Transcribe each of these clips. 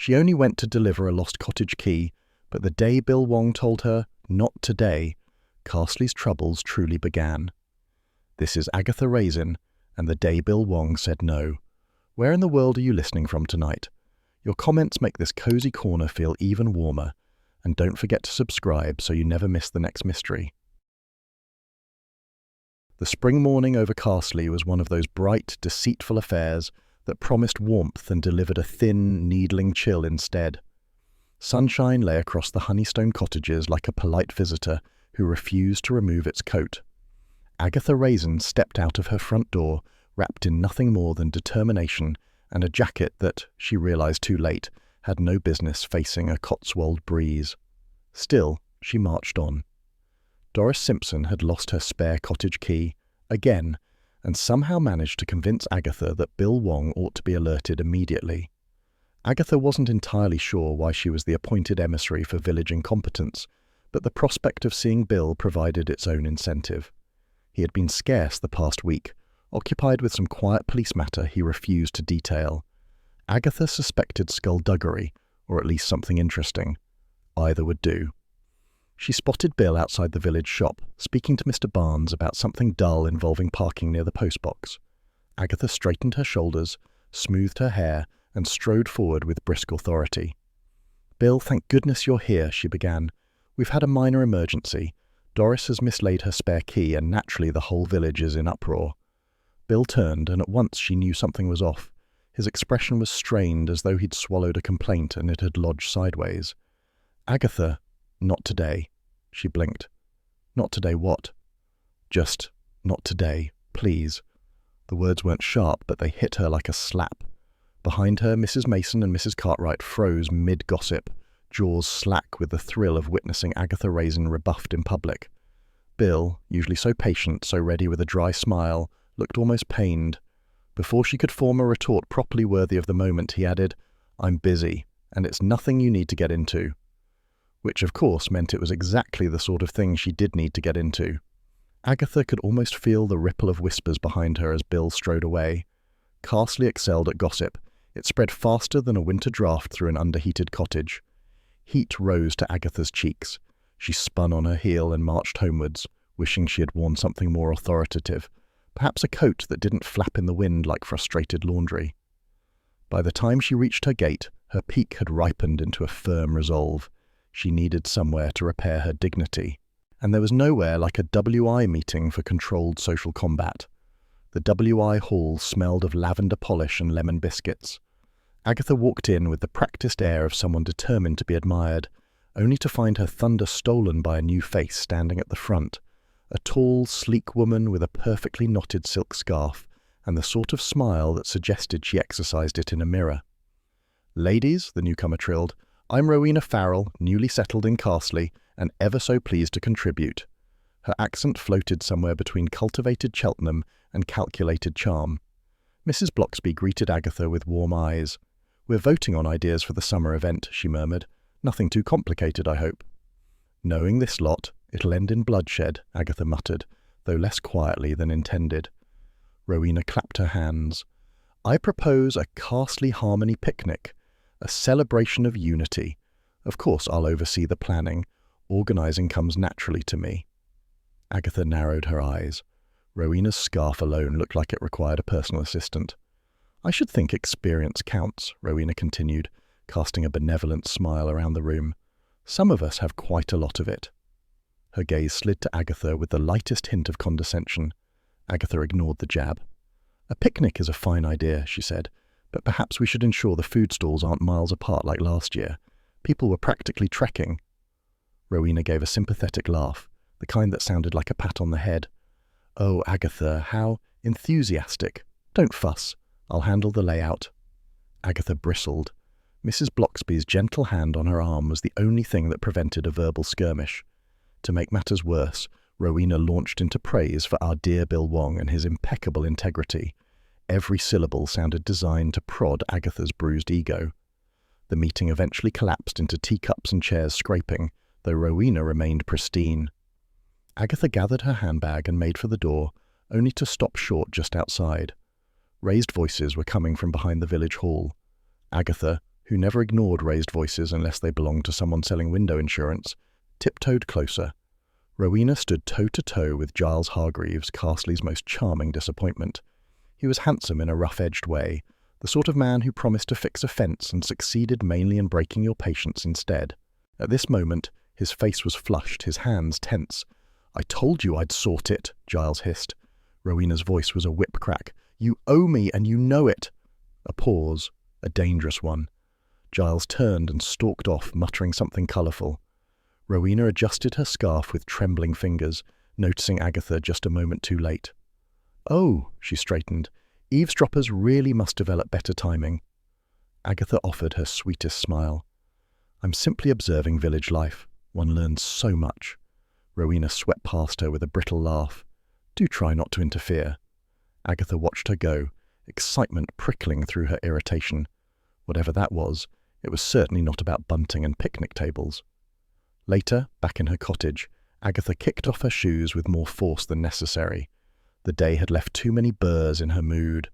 She only went to deliver a lost cottage key, but the day Bill Wong told her, "Not today," Carsely's troubles truly began. This is Agatha Raisin, and the day Bill Wong said no. Where in the world are you listening from tonight? Your comments make this cozy corner feel even warmer, and don't forget to subscribe so you never miss the next mystery. The spring morning over Carsely was one of those bright, deceitful affairs that promised warmth and delivered a thin, needling chill instead. Sunshine lay across the Honeystone cottages like a polite visitor who refused to remove its coat. Agatha Raisin stepped out of her front door, wrapped in nothing more than determination and a jacket that, she realized too late, had no business facing a Cotswold breeze. Still, she marched on. Doris Simpson had lost her spare cottage key, again, and somehow managed to convince Agatha that Bill Wong ought to be alerted immediately. Agatha wasn't entirely sure why she was the appointed emissary for village incompetence, but the prospect of seeing Bill provided its own incentive. He had been scarce the past week, occupied with some quiet police matter he refused to detail. Agatha suspected skullduggery, or at least something interesting. Either would do. She spotted Bill outside the village shop, speaking to Mr. Barnes about something dull involving parking near the postbox. Agatha straightened her shoulders, smoothed her hair, and strode forward with brisk authority. "Bill, thank goodness you're here," she began. "We've had a minor emergency. Doris has mislaid her spare key, and naturally the whole village is in uproar." Bill turned, and at once she knew something was off. His expression was strained, as though he'd swallowed a complaint and it had lodged sideways. "Agatha, not today." She blinked. "Not today what?" "Just, not today, please." The words weren't sharp, but they hit her like a slap. Behind her, Mrs. Mason and Mrs. Cartwright froze mid-gossip, jaws slack with the thrill of witnessing Agatha Raisin rebuffed in public. Bill, usually so patient, so ready with a dry smile, looked almost pained. Before she could form a retort properly worthy of the moment, he added, "I'm busy, and it's nothing you need to get into." Which, of course, meant it was exactly the sort of thing she did need to get into. Agatha could almost feel the ripple of whispers behind her as Bill strode away. Carsely excelled at gossip. It spread faster than a winter draft through an underheated cottage. Heat rose to Agatha's cheeks. She spun on her heel and marched homewards, wishing she had worn something more authoritative, perhaps a coat that didn't flap in the wind like frustrated laundry. By the time she reached her gate, her pique had ripened into a firm resolve. She needed somewhere to repair her dignity, and there was nowhere like a WI meeting for controlled social combat. The WI hall smelled of lavender polish and lemon biscuits. Agatha walked in with the practiced air of someone determined to be admired, only to find her thunder stolen by a new face standing at the front, a tall, sleek woman with a perfectly knotted silk scarf and the sort of smile that suggested she exercised it in a mirror. "Ladies," the newcomer trilled, "I'm Rowena Farrell, newly settled in Carsely, and ever so pleased to contribute." Her accent floated somewhere between cultivated Cheltenham and calculated charm. Mrs. Bloxby greeted Agatha with warm eyes. "We're voting on ideas for the summer event," she murmured. "Nothing too complicated, I hope." "Knowing this lot, it'll end in bloodshed," Agatha muttered, though less quietly than intended. Rowena clapped her hands. "I propose a Carsely Harmony picnic, a celebration of unity. Of course I'll oversee the planning. Organising comes naturally to me." Agatha narrowed her eyes. Rowena's scarf alone looked like it required a personal assistant. "I should think experience counts," Rowena continued, casting a benevolent smile around the room. "Some of us have quite a lot of it." Her gaze slid to Agatha with the lightest hint of condescension. Agatha ignored the jab. "A picnic is a fine idea," she said, "but perhaps we should ensure the food stalls aren't miles apart like last year. People were practically trekking." Rowena gave a sympathetic laugh, the kind that sounded like a pat on the head. "Oh, Agatha, how enthusiastic. Don't fuss. I'll handle the layout." Agatha bristled. Mrs. Bloxby's gentle hand on her arm was the only thing that prevented a verbal skirmish. To make matters worse, Rowena launched into praise for our dear Bill Wong and his impeccable integrity. Every syllable sounded designed to prod Agatha's bruised ego. The meeting eventually collapsed into teacups and chairs scraping, though Rowena remained pristine. Agatha gathered her handbag and made for the door, only to stop short just outside. Raised voices were coming from behind the village hall. Agatha, who never ignored raised voices unless they belonged to someone selling window insurance, tiptoed closer. Rowena stood toe-to-toe with Giles Hargreaves, Carsely's most charming disappointment. He was handsome in a rough-edged way, the sort of man who promised to fix a fence and succeeded mainly in breaking your patience instead. At this moment, his face was flushed, his hands tense. "I told you I'd sort it," Giles hissed. Rowena's voice was a whip crack. "You owe me, and you know it." A pause, a dangerous one. Giles turned and stalked off, muttering something colourful. Rowena adjusted her scarf with trembling fingers, noticing Agatha just a moment too late. "Oh," she straightened, "eavesdroppers really must develop better timing." Agatha offered her sweetest smile. "I'm simply observing village life. One learns so much." Rowena swept past her with a brittle laugh. "Do try not to interfere." Agatha watched her go, excitement prickling through her irritation. Whatever that was, it was certainly not about bunting and picnic tables. Later, back in her cottage, Agatha kicked off her shoes with more force than necessary. The day had left too many burrs in her mood.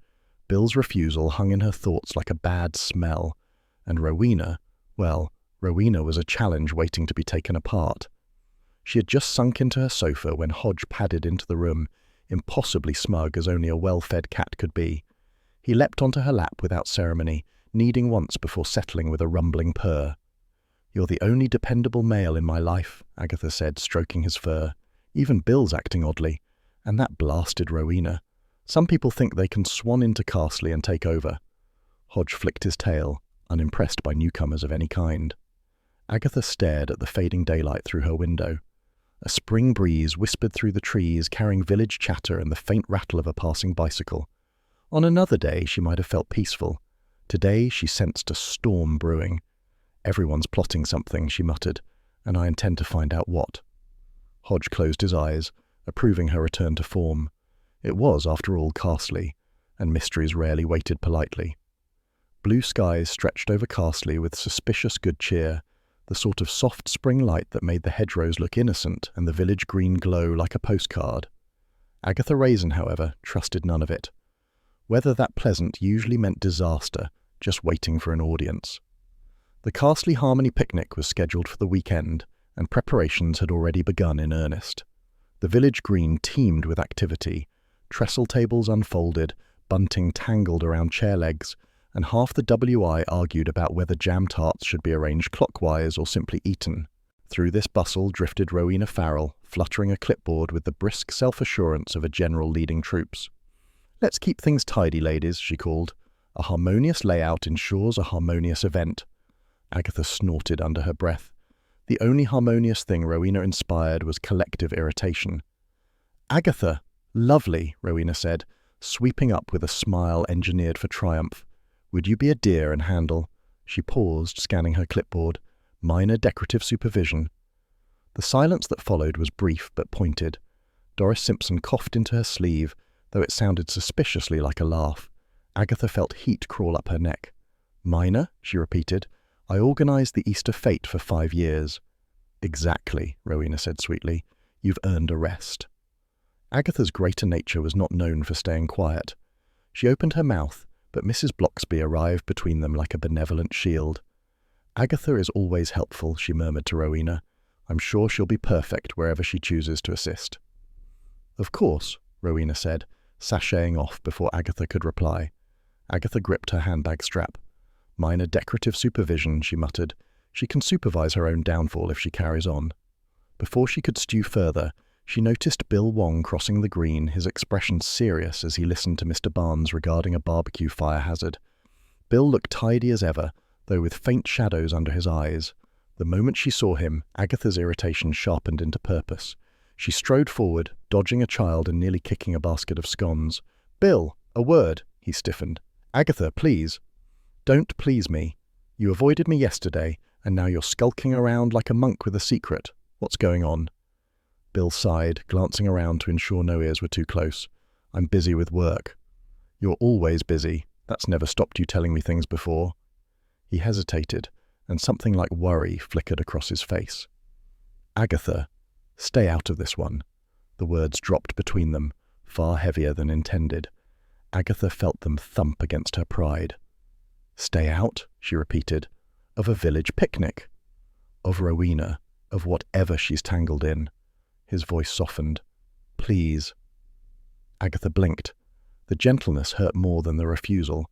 Bill's refusal hung in her thoughts like a bad smell. And Rowena, well, Rowena was a challenge waiting to be taken apart. She had just sunk into her sofa when Hodge padded into the room, impossibly smug as only a well-fed cat could be. He leapt onto her lap without ceremony, kneading once before settling with a rumbling purr. "You're the only dependable male in my life," Agatha said, stroking his fur. "Even Bill's acting oddly. And that blasted Rowena. Some people think they can swan into Carsely and take over." Hodge flicked his tail, unimpressed by newcomers of any kind. Agatha stared at the fading daylight through her window. A spring breeze whispered through the trees, carrying village chatter and the faint rattle of a passing bicycle. On another day she might have felt peaceful. Today she sensed a storm brewing. "Everyone's plotting something," she muttered, "and I intend to find out what." Hodge closed his eyes, approving her return to form. It was, after all, Carsely, and mysteries rarely waited politely. Blue skies stretched over Carsely with suspicious good cheer, the sort of soft spring light that made the hedgerows look innocent and the village green glow like a postcard. Agatha Raisin, however, trusted none of it. Weather that pleasant usually meant disaster, just waiting for an audience. The Carsely Harmony picnic was scheduled for the weekend, and preparations had already begun in earnest. The village green teemed with activity. Trestle tables unfolded, bunting tangled around chair legs, and half the WI argued about whether jam tarts should be arranged clockwise or simply eaten. Through this bustle drifted Rowena Farrell, fluttering a clipboard with the brisk self-assurance of a general leading troops. "Let's keep things tidy, ladies," she called. "A harmonious layout ensures a harmonious event." Agatha snorted under her breath. The only harmonious thing Rowena inspired was collective irritation. "Agatha! Lovely," Rowena said, sweeping up with a smile engineered for triumph. "Would you be a dear and handle—" She paused, scanning her clipboard. "Minor decorative supervision." The silence that followed was brief but pointed. Doris Simpson coughed into her sleeve, though it sounded suspiciously like a laugh. Agatha felt heat crawl up her neck. "Minor?" she repeated. "I organised the Easter Fete for 5 years." "Exactly," Rowena said sweetly. "You've earned a rest." Agatha's greater nature was not known for staying quiet. She opened her mouth, but Mrs. Blocksby arrived between them like a benevolent shield. "Agatha is always helpful," she murmured to Rowena. "I'm sure she'll be perfect wherever she chooses to assist." "Of course," Rowena said, sashaying off before Agatha could reply. Agatha gripped her handbag strap. "Minor decorative supervision," she muttered. "She can supervise her own downfall if she carries on." Before she could stew further, she noticed Bill Wong crossing the green, his expression serious as he listened to Mr. Barnes regarding a barbecue fire hazard. Bill looked tidy as ever, though with faint shadows under his eyes. The moment she saw him, Agatha's irritation sharpened into purpose. She strode forward, dodging a child and nearly kicking a basket of scones. "Bill, a word," he stiffened. "Agatha, please." "Don't please me. You avoided me yesterday, and now you're skulking around like a monk with a secret. What's going on?" Bill sighed, glancing around to ensure no ears were too close. "I'm busy with work." "You're always busy. That's never stopped you telling me things before." He hesitated, and something like worry flickered across his face. "Agatha, stay out of this one." The words dropped between them, far heavier than intended. Agatha felt them thump against her pride. Stay out, she repeated. Of a village picnic. Of Rowena. Of whatever she's tangled in. His voice softened. Please. Agatha blinked. The gentleness hurt more than the refusal.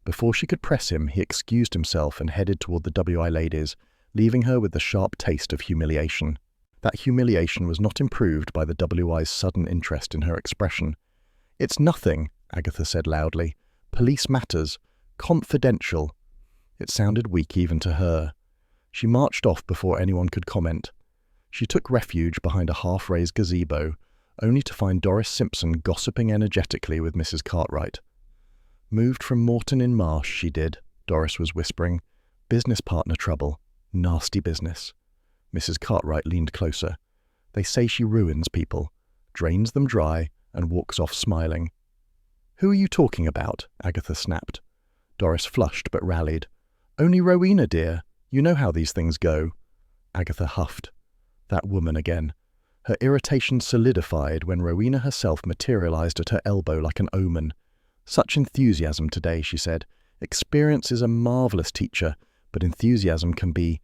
Before she could press him, he excused himself and headed toward the WI ladies, leaving her with the sharp taste of humiliation. That humiliation was not improved by the WI's sudden interest in her expression. It's nothing, Agatha said loudly. Police matters. Confidential. It sounded weak even to her. She marched off before anyone could comment. She took refuge behind a half-raised gazebo, only to find Doris Simpson gossiping energetically with Mrs. Cartwright. Moved from Moreton-in-Marsh, she did, Doris was whispering. Business partner trouble. Nasty business. Mrs. Cartwright leaned closer. They say she ruins people, drains them dry, and walks off smiling. Who are you talking about? Agatha snapped. Doris flushed but rallied. Only Rowena, dear. You know how these things go. Agatha huffed. That woman again. Her irritation solidified when Rowena herself materialized at her elbow like an omen. Such enthusiasm today, she said. Experience is a marvelous teacher, but enthusiasm can be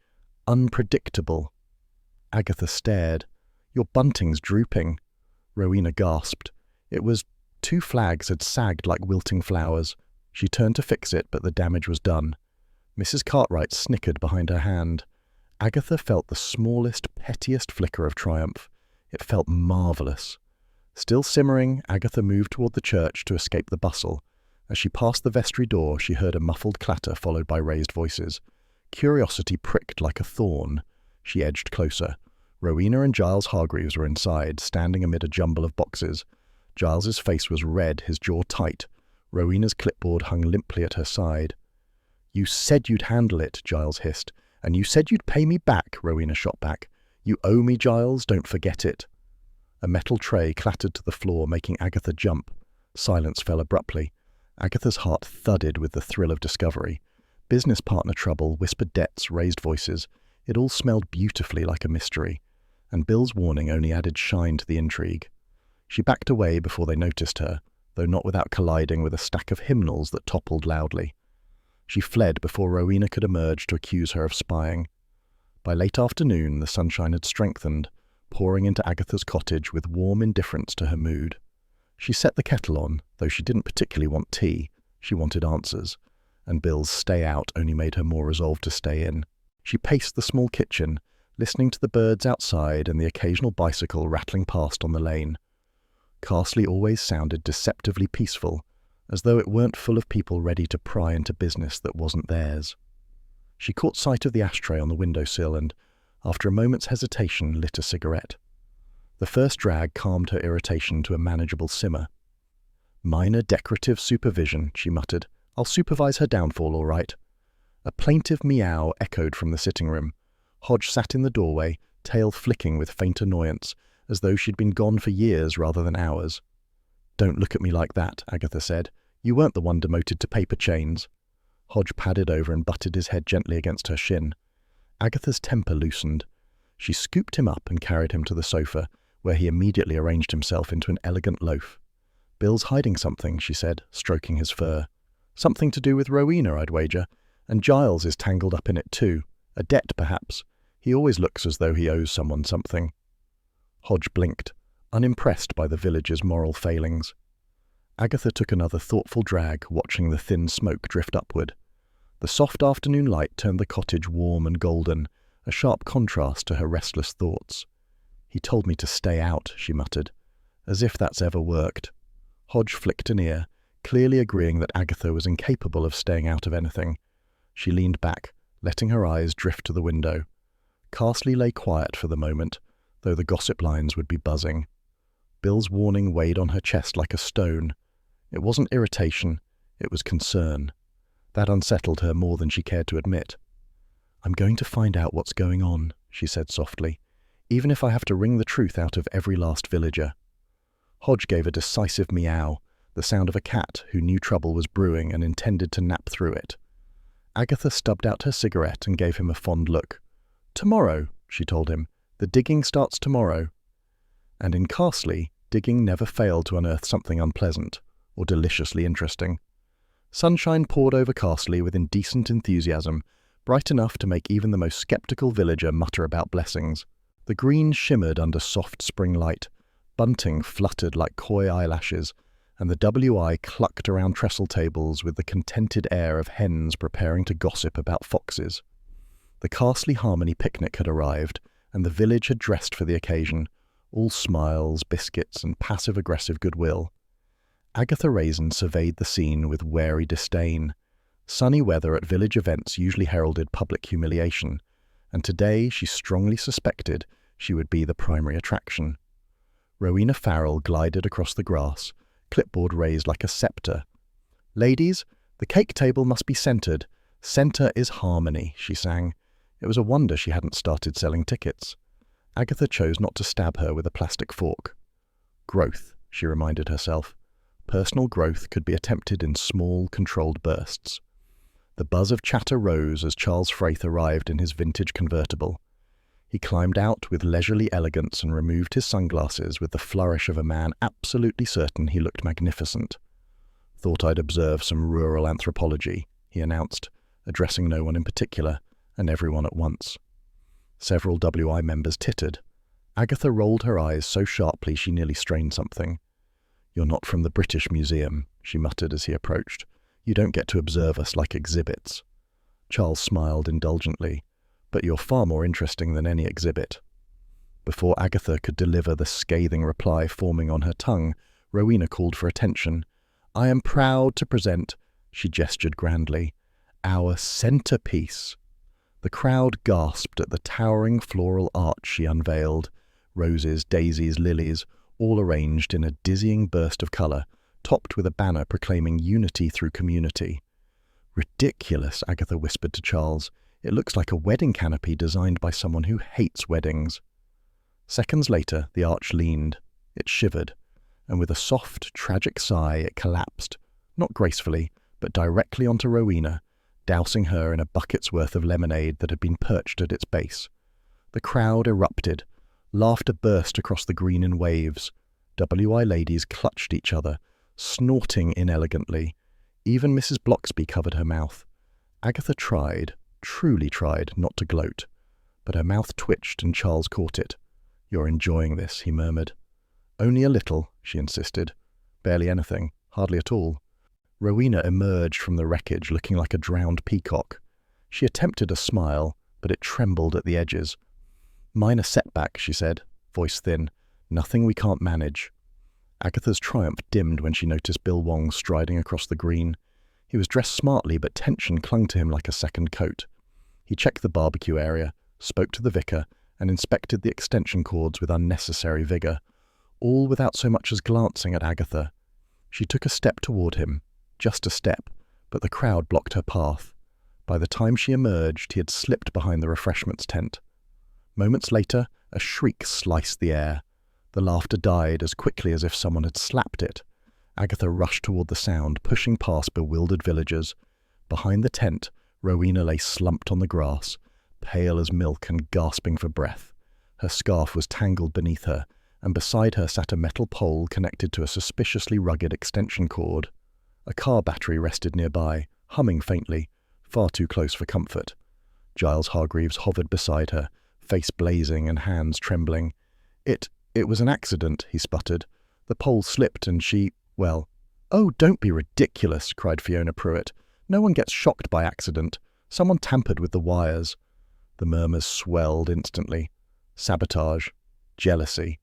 unpredictable. Agatha stared. Your bunting's drooping. Rowena gasped. It was 2 flags had sagged like wilting flowers. She turned to fix it, but the damage was done. Mrs. Cartwright snickered behind her hand. Agatha felt the smallest, pettiest flicker of triumph. It felt marvellous. Still simmering, Agatha moved toward the church to escape the bustle. As she passed the vestry door, she heard a muffled clatter followed by raised voices. Curiosity pricked like a thorn. She edged closer. Rowena and Giles Hargreaves were inside, standing amid a jumble of boxes. Giles's face was red, his jaw tight. Rowena's clipboard hung limply at her side. You said you'd handle it, Giles hissed. And you said you'd pay me back, Rowena shot back. You owe me, Giles, don't forget it. A metal tray clattered to the floor, making Agatha jump. Silence fell abruptly. Agatha's heart thudded with the thrill of discovery. Business partner trouble, whispered debts, raised voices. It all smelled beautifully like a mystery. And Bill's warning only added shine to the intrigue. She backed away before they noticed her, though not without colliding with a stack of hymnals that toppled loudly. She fled before Rowena could emerge to accuse her of spying. By late afternoon, the sunshine had strengthened, pouring into Agatha's cottage with warm indifference to her mood. She set the kettle on, though she didn't particularly want tea. She wanted answers, and Bill's stay out only made her more resolved to stay in. She paced the small kitchen, listening to the birds outside and the occasional bicycle rattling past on the lane. Carsely always sounded deceptively peaceful, as though it weren't full of people ready to pry into business that wasn't theirs. She caught sight of the ashtray on the windowsill and, after a moment's hesitation, lit a cigarette. The first drag calmed her irritation to a manageable simmer. Minor decorative supervision, she muttered. I'll supervise her downfall, all right. A plaintive meow echoed from the sitting room. Hodge sat in the doorway, tail flicking with faint annoyance, as though she'd been gone for years rather than hours. Don't look at me like that, Agatha said. You weren't the one demoted to paper chains. Hodge padded over and butted his head gently against her shin. Agatha's temper loosened. She scooped him up and carried him to the sofa, where he immediately arranged himself into an elegant loaf. Bill's hiding something, she said, stroking his fur. Something to do with Rowena, I'd wager. And Giles is tangled up in it too. A debt, perhaps. He always looks as though he owes someone something. Hodge blinked, unimpressed by the village's moral failings. Agatha took another thoughtful drag, watching the thin smoke drift upward. The soft afternoon light turned the cottage warm and golden, a sharp contrast to her restless thoughts. He told me to stay out, she muttered. As if that's ever worked. Hodge flicked an ear, clearly agreeing that Agatha was incapable of staying out of anything. She leaned back, letting her eyes drift to the window. Carsely lay quiet for the moment, though the gossip lines would be buzzing. Bill's warning weighed on her chest like a stone. It wasn't irritation, it was concern. That unsettled her more than she cared to admit. I'm going to find out what's going on, she said softly, even if I have to wring the truth out of every last villager. Hodge gave a decisive meow, the sound of a cat who knew trouble was brewing and intended to nap through it. Agatha stubbed out her cigarette and gave him a fond look. Tomorrow, she told him. The digging starts tomorrow. And in Carsely, digging never failed to unearth something unpleasant or deliciously interesting. Sunshine poured over Carsely with indecent enthusiasm, bright enough to make even the most sceptical villager mutter about blessings. The green shimmered under soft spring light, bunting fluttered like coy eyelashes, and the WI clucked around trestle tables with the contented air of hens preparing to gossip about foxes. The Carsely Harmony picnic had arrived, and the village had dressed for the occasion, all smiles, biscuits, and passive-aggressive goodwill. Agatha Raisin surveyed the scene with wary disdain. Sunny weather at village events usually heralded public humiliation, and today she strongly suspected she would be the primary attraction. Rowena Farrell glided across the grass, clipboard raised like a scepter. "Ladies, the cake table must be centered. Center is harmony," she sang. It was a wonder she hadn't started selling tickets. Agatha chose not to stab her with a plastic fork. Growth, she reminded herself. Personal growth could be attempted in small, controlled bursts. The buzz of chatter rose as Charles Fraith arrived in his vintage convertible. He climbed out with leisurely elegance and removed his sunglasses with the flourish of a man absolutely certain he looked magnificent. "Thought I'd observe some rural anthropology," he announced, addressing no one in particular, and everyone at once. Several WI members tittered. Agatha rolled her eyes so sharply she nearly strained something. "You're not from the British Museum," she muttered as he approached. "You don't get to observe us like exhibits." Charles smiled indulgently. "But you're far more interesting than any exhibit." Before Agatha could deliver the scathing reply forming on her tongue, Rowena called for attention. "I am proud to present," she gestured grandly, "our centerpiece." The crowd gasped at the towering floral arch she unveiled. Roses, daisies, lilies, all arranged in a dizzying burst of colour, topped with a banner proclaiming unity through community. "Ridiculous," Agatha whispered to Charles. "It looks like a wedding canopy designed by someone who hates weddings." Seconds later, the arch leaned. It shivered, and with a soft, tragic sigh, it collapsed, not gracefully, but directly onto Rowena, dousing her in a bucket's worth of lemonade that had been perched at its base. The crowd erupted. Laughter burst across the green in waves. WI ladies clutched each other, snorting inelegantly. Even Mrs. Bloxby covered her mouth. Agatha tried, truly tried, not to gloat, but her mouth twitched and Charles caught it. "You're enjoying this," he murmured. "Only a little," she insisted. "Barely anything, hardly at all." Rowena emerged from the wreckage looking like a drowned peacock. She attempted a smile, but it trembled at the edges. "Minor setback," she said, voice thin. "Nothing we can't manage." Agatha's triumph dimmed when she noticed Bill Wong striding across the green. He was dressed smartly, but tension clung to him like a second coat. He checked the barbecue area, spoke to the vicar, and inspected the extension cords with unnecessary vigour, all without so much as glancing at Agatha. She took a step toward him, just a step, but the crowd blocked her path. By the time she emerged, he had slipped behind the refreshments tent. Moments later, a shriek sliced the air. The laughter died as quickly as if someone had slapped it. Agatha rushed toward the sound, pushing past bewildered villagers. Behind the tent, Rowena lay slumped on the grass, pale as milk and gasping for breath. Her scarf was tangled beneath her, and beside her sat a metal pole connected to a suspiciously rugged extension cord. A car battery rested nearby, humming faintly, far too close for comfort. Giles Hargreaves hovered beside her, face blazing and hands trembling. It was an accident," he sputtered. "The pole slipped and well—" "Oh, don't be ridiculous," cried Fiona Pruitt. "No one gets shocked by accident. Someone tampered with the wires." The murmurs swelled instantly. Sabotage. Jealousy.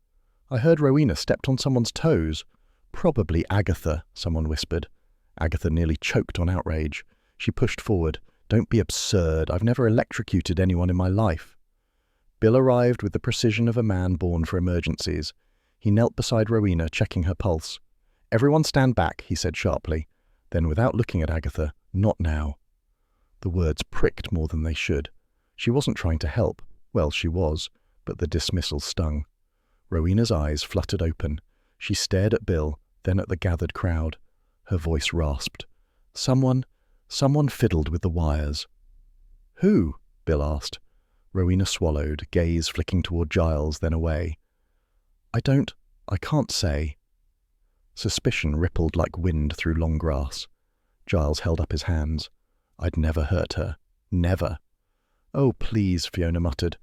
"I heard Rowena stepped on someone's toes." "Probably Agatha," someone whispered. Agatha nearly choked on outrage. She pushed forward. "Don't be absurd. I've never electrocuted anyone in my life." Bill arrived with the precision of a man born for emergencies. He knelt beside Rowena, checking her pulse. "Everyone stand back," he said sharply. Then, without looking at Agatha, "Not now." The words pricked more than they should. She wasn't trying to help. Well, she was, but the dismissal stung. Rowena's eyes fluttered open. She stared at Bill, then at the gathered crowd. Her voice rasped. Someone fiddled with the wires." "Who?" Bill asked. Rowena swallowed, gaze flicking toward Giles, then away. I can't say." Suspicion rippled like wind through long grass. Giles held up his hands. I'd never hurt her. Never. Oh, please, Fiona muttered.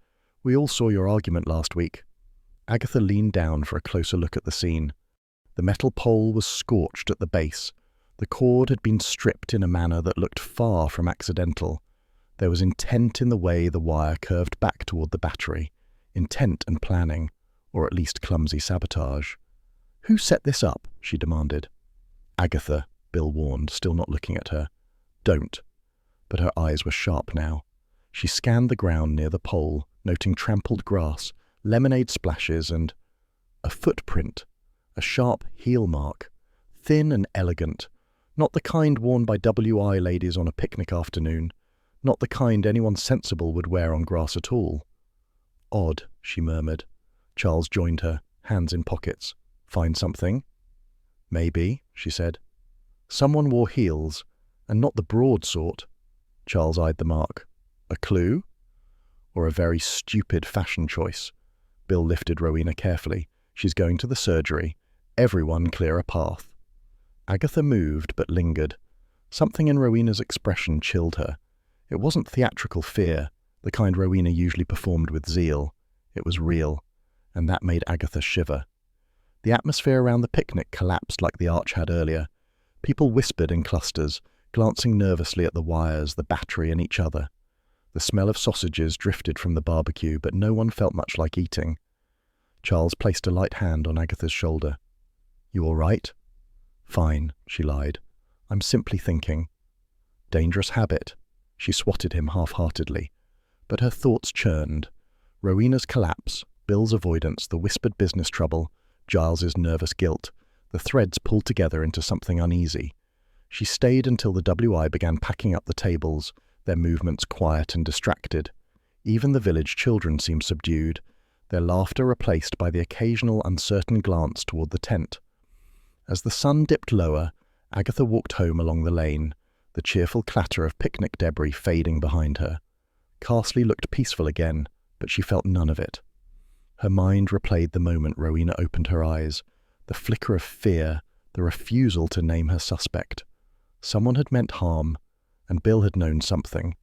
We all saw your argument last week. Agatha leaned down for a closer look at the scene. The metal pole was scorched at the base. The cord had been stripped in a manner that looked far from accidental. There was intent in the way the wire curved back toward the battery. Intent and planning, or at least clumsy sabotage. Who set this up? She demanded. Agatha, Bill warned, still not looking at her. Don't. But her eyes were sharp now. She scanned the ground near the pole, noting trampled grass, lemonade splashes, and a footprint, a sharp heel mark, thin and elegant, not the kind worn by WI ladies on a picnic afternoon, not the kind anyone sensible would wear on grass at all. Odd, she murmured. Charles joined her, hands in pockets. Find something? Maybe, she said. Someone wore heels, and not the broad sort. Charles eyed the mark. A clue? Or a very stupid fashion choice? Bill lifted Rowena carefully. She's going to the surgery. Everyone clear a path. Agatha moved, but lingered. Something in Rowena's expression chilled her. It wasn't theatrical fear, the kind Rowena usually performed with zeal. It was real, and that made Agatha shiver. The atmosphere around the picnic collapsed like the arch had earlier. People whispered in clusters, glancing nervously at the wires, the battery, and each other. The smell of sausages drifted from the barbecue, but no one felt much like eating. Charles placed a light hand on Agatha's shoulder. You all right? Fine, she lied. I'm simply thinking. Dangerous habit. She swatted him half-heartedly. But her thoughts churned. Rowena's collapse, Bill's avoidance, the whispered business trouble, Giles's nervous guilt. The threads pulled together into something uneasy. She stayed until the WI began packing up the tables, their movements quiet and distracted. Even the village children seemed subdued, their laughter replaced by the occasional uncertain glance toward the tent. As the sun dipped lower, Agatha walked home along the lane, the cheerful clatter of picnic debris fading behind her. Carsely looked peaceful again, but she felt none of it. Her mind replayed the moment Rowena opened her eyes, the flicker of fear, the refusal to name her suspect. Someone had meant harm, and Bill had known something.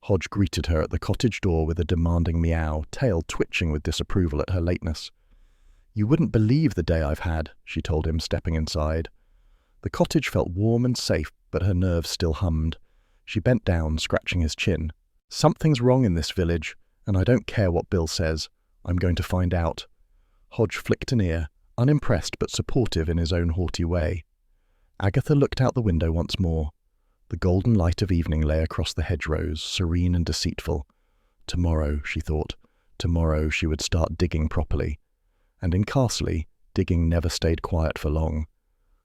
Hodge greeted her at the cottage door with a demanding meow, tail twitching with disapproval at her lateness. You wouldn't believe the day I've had, she told him, stepping inside. The cottage felt warm and safe, but her nerves still hummed. She bent down, scratching his chin. Something's wrong in this village, and I don't care what Bill says. I'm going to find out. Hodge flicked an ear, unimpressed but supportive in his own haughty way. Agatha looked out the window once more. The golden light of evening lay across the hedgerows, serene and deceitful. Tomorrow, she thought, tomorrow she would start digging properly. And in Carsely, digging never stayed quiet for long.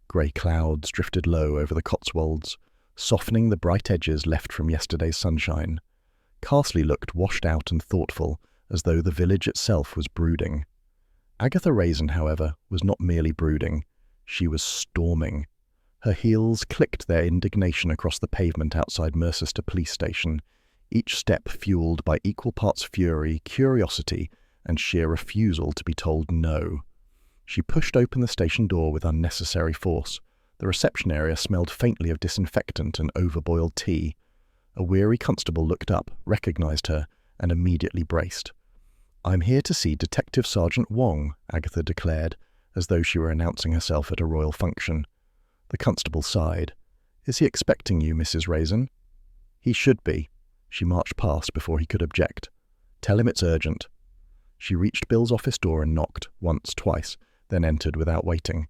Grey clouds drifted low over the Cotswolds, softening the bright edges left from yesterday's sunshine. Carsely looked washed out and thoughtful, as though the village itself was brooding. Agatha Raisin, however, was not merely brooding. She was storming. Her heels clicked their indignation across the pavement outside Mercester Police Station, each step fueled by equal parts fury, curiosity, and sheer refusal to be told no. She pushed open the station door with unnecessary force. The reception area smelled faintly of disinfectant and overboiled tea. A weary constable looked up, recognized her, and immediately braced. I'm here to see Detective Sergeant Wong, Agatha declared, as though she were announcing herself at a royal function. The constable sighed. Is he expecting you, Mrs. Raisin? He should be. She marched past before he could object. Tell him it's urgent. She reached Bill's office door and knocked, once, twice, then entered without waiting.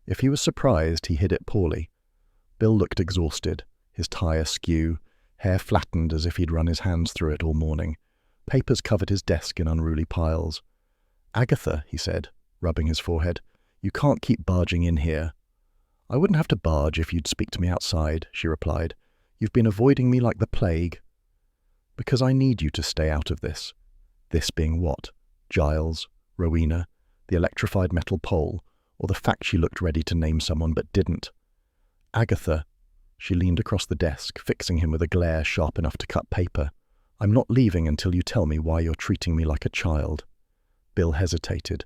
If he was surprised, he hid it poorly. Bill looked exhausted, his tie askew, hair flattened as if he'd run his hands through it all morning. Papers covered his desk in unruly piles. Agatha, he said, rubbing his forehead, you can't keep barging in here. I wouldn't have to barge if you'd speak to me outside, she replied. You've been avoiding me like the plague. Because I need you to stay out of this. This being what? Giles, Rowena, the electrified metal pole, or the fact she looked ready to name someone but didn't. Agatha. She leaned across the desk, fixing him with a glare sharp enough to cut paper. I'm not leaving until you tell me why you're treating me like a child. Bill hesitated.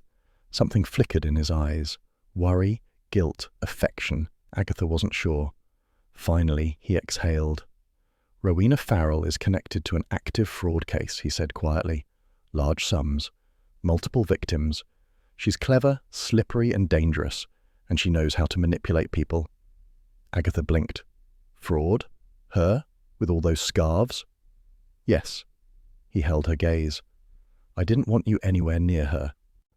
Something flickered in his eyes. Worry, guilt, affection. Agatha wasn't sure. Finally, he exhaled. Rowena Farrell is connected to an active fraud case, he said quietly. Large sums. Multiple victims. She's clever, slippery, and dangerous, and she knows how to manipulate people. Agatha blinked. Fraud? Her? With all those scarves? Yes. He held her gaze. I didn't want you anywhere near her,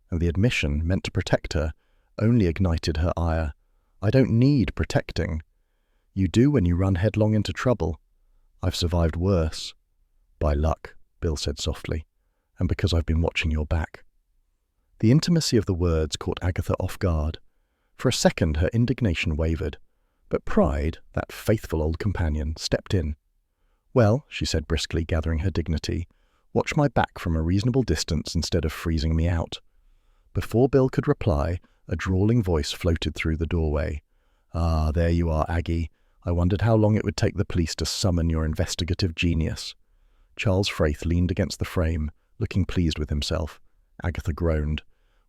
and the admission, meant to protect her, only ignited her ire. I don't need protecting. You do when you run headlong into trouble. I've survived worse. By luck, Bill said softly, and because I've been watching your back. The intimacy of the words caught Agatha off guard. For a second her indignation wavered, but pride, that faithful old companion, stepped in. Well, she said briskly, gathering her dignity, watch my back from a reasonable distance instead of freezing me out. Before Bill could reply, a drawling voice floated through the doorway. Ah, there you are, Aggie. I wondered how long it would take the police to summon your investigative genius. Charles Fraith leaned against the frame, looking pleased with himself. Agatha groaned.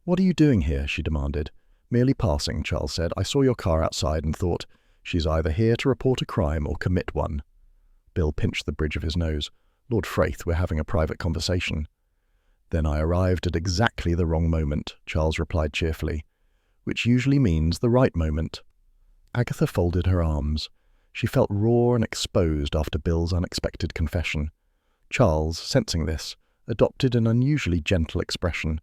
What are you doing here? She demanded. Merely passing, Charles said. I saw your car outside and thought, she's either here to report a crime or commit one. Bill pinched the bridge of his nose. Lord Fraith, we're having a private conversation. Then I arrived at exactly the wrong moment, Charles replied cheerfully, which usually means the right moment. Agatha folded her arms. She felt raw and exposed after Bill's unexpected confession. Charles, sensing this, adopted an unusually gentle expression.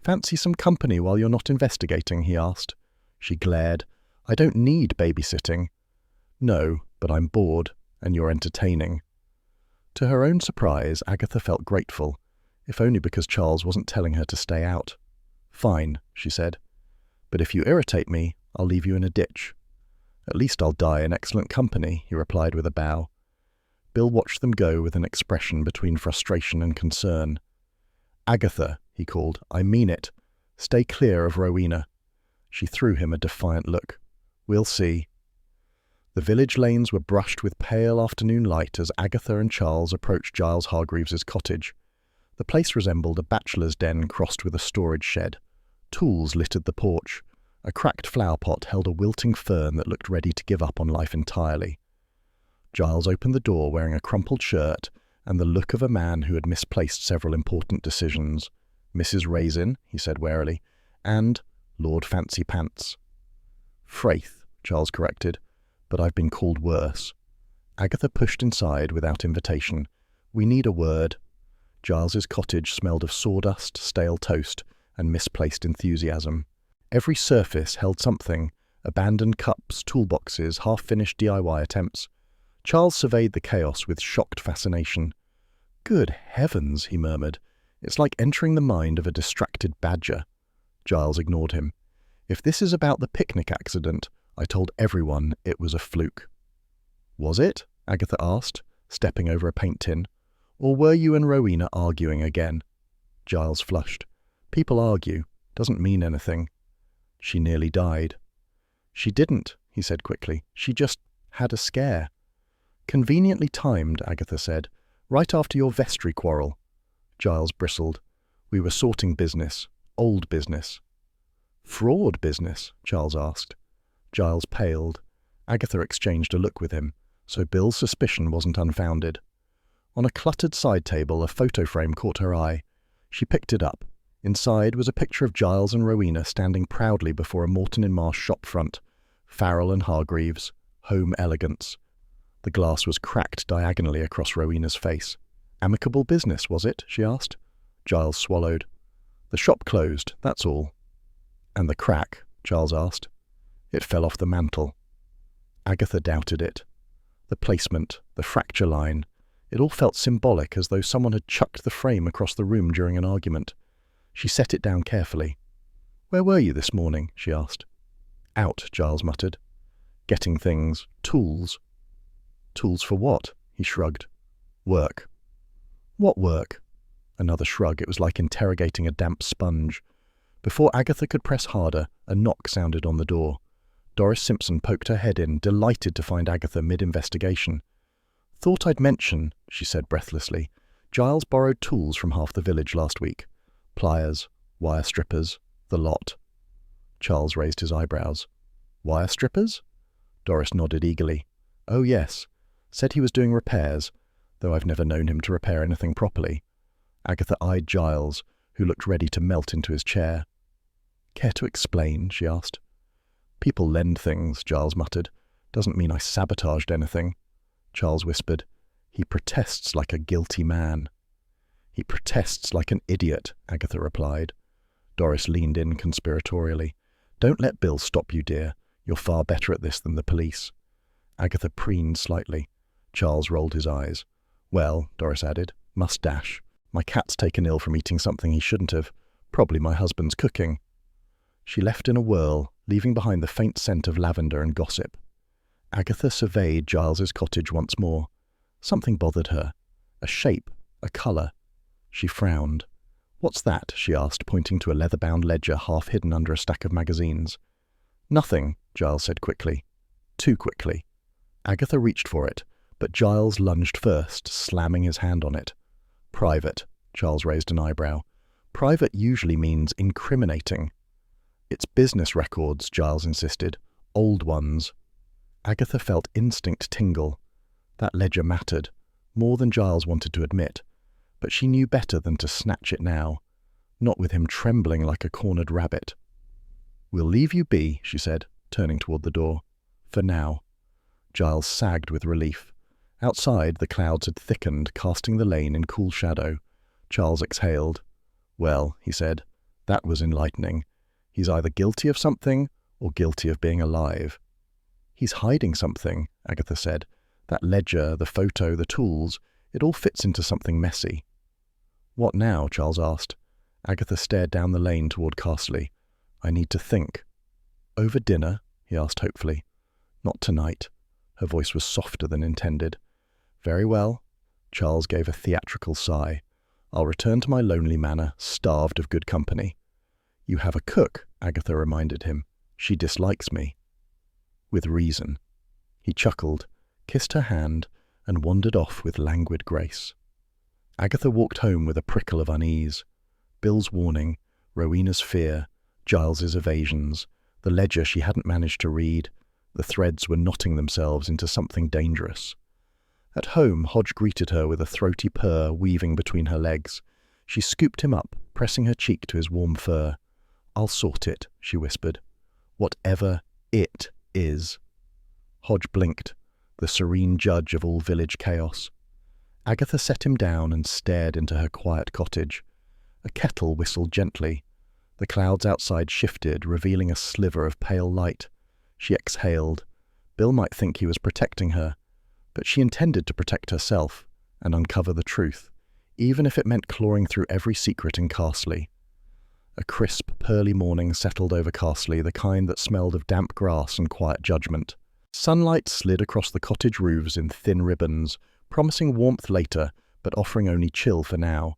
Fancy some company while you're not investigating, he asked. She glared. I don't need babysitting. No, but I'm bored, and you're entertaining. To her own surprise, Agatha felt grateful, if only because Charles wasn't telling her to stay out. Fine, she said. But if you irritate me, I'll leave you in a ditch. At least I'll die in excellent company, he replied with a bow. Bill watched them go with an expression between frustration and concern. Agatha, he called, I mean it. Stay clear of Rowena. She threw him a defiant look. We'll see. The village lanes were brushed with pale afternoon light as Agatha and Charles approached Giles Hargreaves's cottage. The place resembled a bachelor's den crossed with a storage shed. Tools littered the porch. A cracked flower pot held a wilting fern that looked ready to give up on life entirely. Giles opened the door wearing a crumpled shirt and the look of a man who had misplaced several important decisions. Mrs. Raisin, he said warily, and Lord Fancy Pants. Fraith, Charles corrected, but I've been called worse. Agatha pushed inside without invitation. We need a word. Giles's cottage smelled of sawdust, stale toast, and misplaced enthusiasm. Every surface held something, abandoned cups, toolboxes, half-finished DIY attempts. Charles surveyed the chaos with shocked fascination. Good heavens, he murmured. It's like entering the mind of a distracted badger. Giles ignored him. If this is about the picnic accident, I told everyone it was a fluke. Was it? Agatha asked, stepping over a paint tin. Or were you and Rowena arguing again? Giles flushed. People argue. Doesn't mean anything. She nearly died. She didn't, he said quickly. She just had a scare. Conveniently timed, Agatha said. Right after your vestry quarrel. Giles bristled. We were sorting business. Old business. Fraud business? Charles asked. Giles paled. Agatha exchanged a look with him, so Bill's suspicion wasn't unfounded. On a cluttered side table, a photo frame caught her eye. She picked it up. Inside was a picture of Giles and Rowena standing proudly before a Morton in Marsh shop front. Farrell and Hargreaves. Home elegance. The glass was cracked diagonally across Rowena's face. Amicable business, was it? She asked. Giles swallowed. The shop closed, that's all. And the crack? Charles asked. It fell off the mantel. Agatha doubted it. The placement, the fracture line, it all felt symbolic, as though someone had chucked the frame across the room during an argument. She set it down carefully. Where were you this morning? She asked. Out, Giles muttered. Getting things. Tools. Tools for what? He shrugged. Work. What work? Another shrug. It was like interrogating a damp sponge. Before Agatha could press harder, a knock sounded on the door. Doris Simpson poked her head in, delighted to find Agatha mid-investigation. Thought I'd mention, she said breathlessly. Giles borrowed tools from half the village last week. Pliers, wire strippers, the lot. Charles raised his eyebrows. Wire strippers? Doris nodded eagerly. "Oh, yes. Said he was doing repairs, though I've never known him to repair anything properly." Agatha eyed Giles, who looked ready to melt into his chair. "Care to explain?" she asked. "People lend things," Giles muttered. "Doesn't mean I sabotaged anything." Charles whispered. "He protests like a guilty man." "He protests like an idiot," Agatha replied. Doris leaned in conspiratorially. "Don't let Bill stop you, dear. You're far better at this than the police." Agatha preened slightly. Charles rolled his eyes. "Well," Doris added, "must dash. My cat's taken ill from eating something he shouldn't have. Probably my husband's cooking." She left in a whirl, leaving behind the faint scent of lavender and gossip. Agatha surveyed Giles's cottage once more. Something bothered her. A shape, a colour. She frowned. "What's that?" she asked, pointing to a leather-bound ledger half hidden under a stack of magazines. "Nothing," Giles said quickly. Too quickly. Agatha reached for it, but Giles lunged first, slamming his hand on it. "Private," Giles raised an eyebrow. "Private usually means incriminating." "It's business records," Giles insisted. "Old ones." Agatha felt instinct tingle. That ledger mattered, more than Giles wanted to admit, but she knew better than to snatch it now, not with him trembling like a cornered rabbit. "We'll leave you be," she said, turning toward the door. "For now." Giles sagged with relief. Outside, the clouds had thickened, casting the lane in cool shadow. Charles exhaled. "Well," he said, "that was enlightening. He's either guilty of something or guilty of being alive." "He's hiding something," Agatha said. "That ledger, the photo, the tools, it all fits into something messy." "What now?" Charles asked. Agatha stared down the lane toward Carsely. "I need to think." "Over dinner?" he asked hopefully. "Not tonight." Her voice was softer than intended. "Very well." Charles gave a theatrical sigh. "I'll return to my lonely manor, starved of good company." "You have a cook," Agatha reminded him. "She dislikes me." "With reason." He chuckled, kissed her hand, and wandered off with languid grace. Agatha walked home with a prickle of unease. Bill's warning, Rowena's fear, Giles's evasions, the ledger she hadn't managed to read, the threads were knotting themselves into something dangerous. At home, Hodge greeted her with a throaty purr weaving between her legs. She scooped him up, pressing her cheek to his warm fur. "I'll sort it," she whispered. "Whatever it is." Hodge blinked, the serene judge of all village chaos. Agatha set him down and stared into her quiet cottage. A kettle whistled gently. The clouds outside shifted, revealing a sliver of pale light. She exhaled. Bill might think he was protecting her, but she intended to protect herself and uncover the truth, even if it meant clawing through every secret in Carsely. A crisp, pearly morning settled over Carsely, the kind that smelled of damp grass and quiet judgment. Sunlight slid across the cottage roofs in thin ribbons, promising warmth later, but offering only chill for now.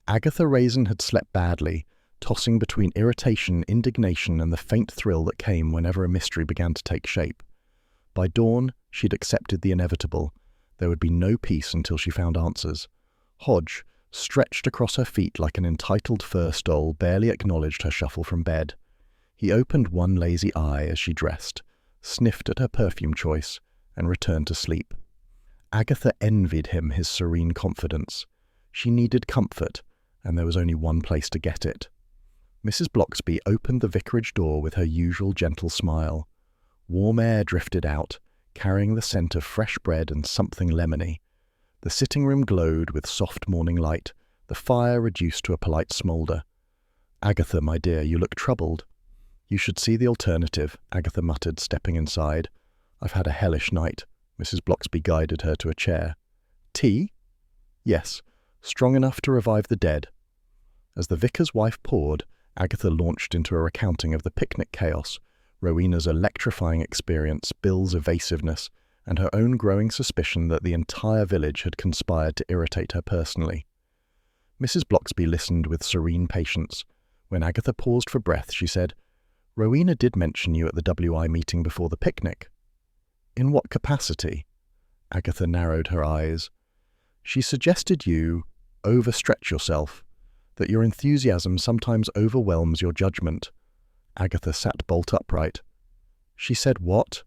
Agatha Raisin had slept badly, tossing between irritation, indignation, and the faint thrill that came whenever a mystery began to take shape. By dawn, she'd accepted the inevitable. There would be no peace until she found answers. Hodge, stretched across her feet like an entitled fur stole, barely acknowledged her shuffle from bed. He opened one lazy eye as she dressed, sniffed at her perfume choice, and returned to sleep. Agatha envied him his serene confidence. She needed comfort, and there was only one place to get it. Mrs. Bloxby opened the vicarage door with her usual gentle smile. Warm air drifted out, carrying the scent of fresh bread and something lemony. The sitting room glowed with soft morning light, the fire reduced to a polite smoulder. "Agatha, my dear, you look troubled." "You should see the alternative," Agatha muttered, stepping inside. "I've had a hellish night." Mrs. Bloxby guided her to a chair. "Tea?" "Yes, strong enough to revive the dead." As the vicar's wife poured, Agatha launched into a recounting of the picnic chaos, Rowena's electrifying experience, Bill's evasiveness, and her own growing suspicion that the entire village had conspired to irritate her personally. Mrs. Bloxby listened with serene patience. When Agatha paused for breath, she said, "Rowena did mention you at the WI meeting before the picnic." "In what capacity?" Agatha narrowed her eyes. "She suggested you overstretch yourself, that your enthusiasm sometimes overwhelms your judgment." Agatha sat bolt upright. "She said what?"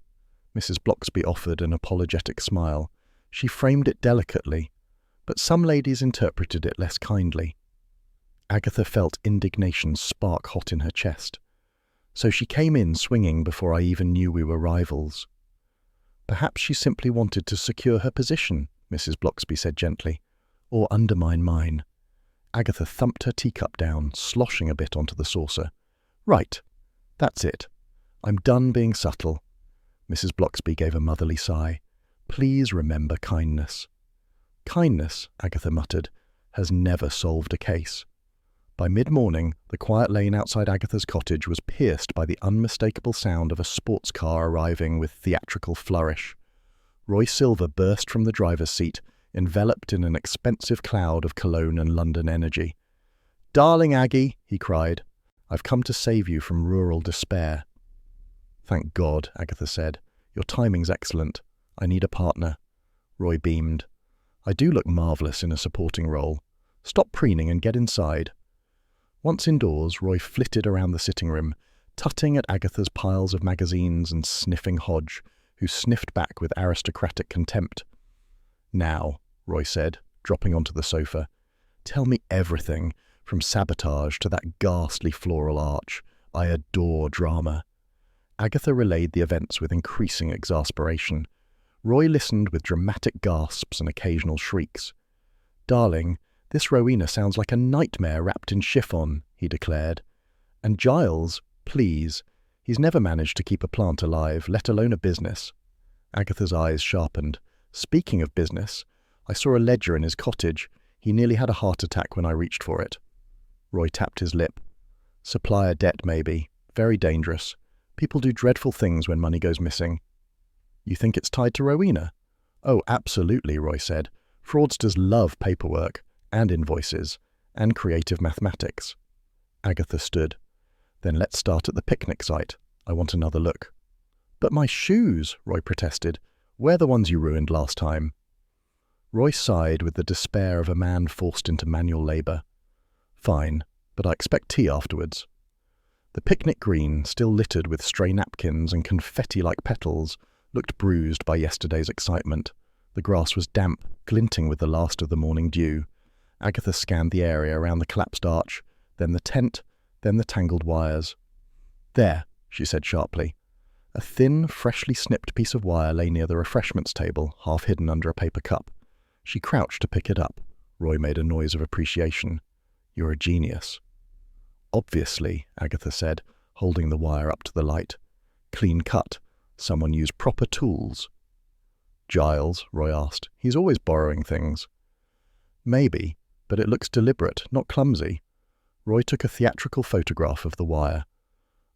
Mrs. Bloxby offered an apologetic smile. She framed it delicately, but some ladies interpreted it less kindly. Agatha felt indignation spark hot in her chest. So she came in swinging before I even knew we were rivals. Perhaps she simply wanted to secure her position, Mrs. Bloxby said gently, or undermine mine. Agatha thumped her teacup down, sloshing a bit onto the saucer. Right, that's it. I'm done being subtle. Mrs. Bloxby gave a motherly sigh. Please remember kindness. Kindness, Agatha muttered, has never solved a case. By mid-morning, the quiet lane outside Agatha's cottage was pierced by the unmistakable sound of a sports car arriving with theatrical flourish. Roy Silver burst from the driver's seat, enveloped in an expensive cloud of cologne and London energy. "Darling Aggie," he cried, "I've come to save you from rural despair." "Thank God," Agatha said. "Your timing's excellent. I need a partner." Roy beamed. "I do look marvellous in a supporting role. Stop preening and get inside." Once indoors, Roy flitted around the sitting room, tutting at Agatha's piles of magazines and sniffing Hodge, who sniffed back with aristocratic contempt. "Now," Roy said, dropping onto the sofa, "tell me everything, from sabotage to that ghastly floral arch. I adore drama." Agatha relayed the events with increasing exasperation. Roy listened with dramatic gasps and occasional shrieks. "Darling, this Rowena sounds like a nightmare wrapped in chiffon," he declared. "And Giles, please. He's never managed to keep a plant alive, let alone a business." Agatha's eyes sharpened. "Speaking of business, I saw a ledger in his cottage. He nearly had a heart attack when I reached for it." Roy tapped his lip. "Supplier debt, maybe. Very dangerous. People do dreadful things when money goes missing." "You think it's tied to Rowena?" "Oh, absolutely," Roy said. "Fraudsters love paperwork, and invoices, and creative mathematics." Agatha stood. "Then let's start at the picnic site. I want another look." "But my shoes," Roy protested. "We're the ones you ruined last time." Roy sighed with the despair of a man forced into manual labour. "Fine, but I expect tea afterwards." The picnic green, still littered with stray napkins and confetti-like petals, looked bruised by yesterday's excitement. The grass was damp, glinting with the last of the morning dew. Agatha scanned the area around the collapsed arch, then the tent, then the tangled wires. "There," she said sharply. A thin, freshly snipped piece of wire lay near the refreshments table, half hidden under a paper cup. She crouched to pick it up. Roy made a noise of appreciation. "You're a genius." "Obviously," Agatha said, holding the wire up to the light. "Clean cut. Someone used proper tools." "Giles?" Roy asked. "He's always borrowing things." "Maybe, but it looks deliberate, not clumsy." Roy took a theatrical photograph of the wire.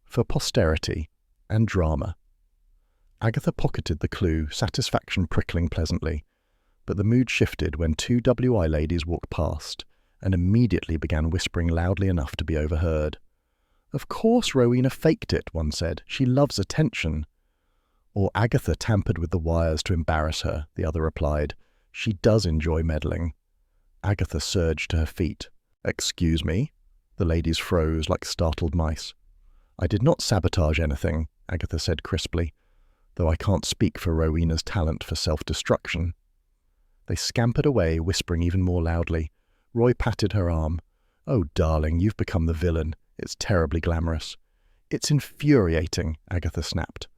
"For posterity and drama." Agatha pocketed the clue, satisfaction prickling pleasantly. But the mood shifted when two WI ladies walked past and immediately began whispering loudly enough to be overheard. "Of course Rowena faked it," one said. "She loves attention." "Or Agatha tampered with the wires to embarrass her," the other replied. "She does enjoy meddling." Agatha surged to her feet. "Excuse me?" The ladies froze like startled mice. "I did not sabotage anything," Agatha said crisply, "though I can't speak for Rowena's talent for self-destruction." They scampered away, whispering even more loudly. Roy patted her arm. "Oh, darling, you've become the villain. It's terribly glamorous." "It's infuriating," Agatha snapped.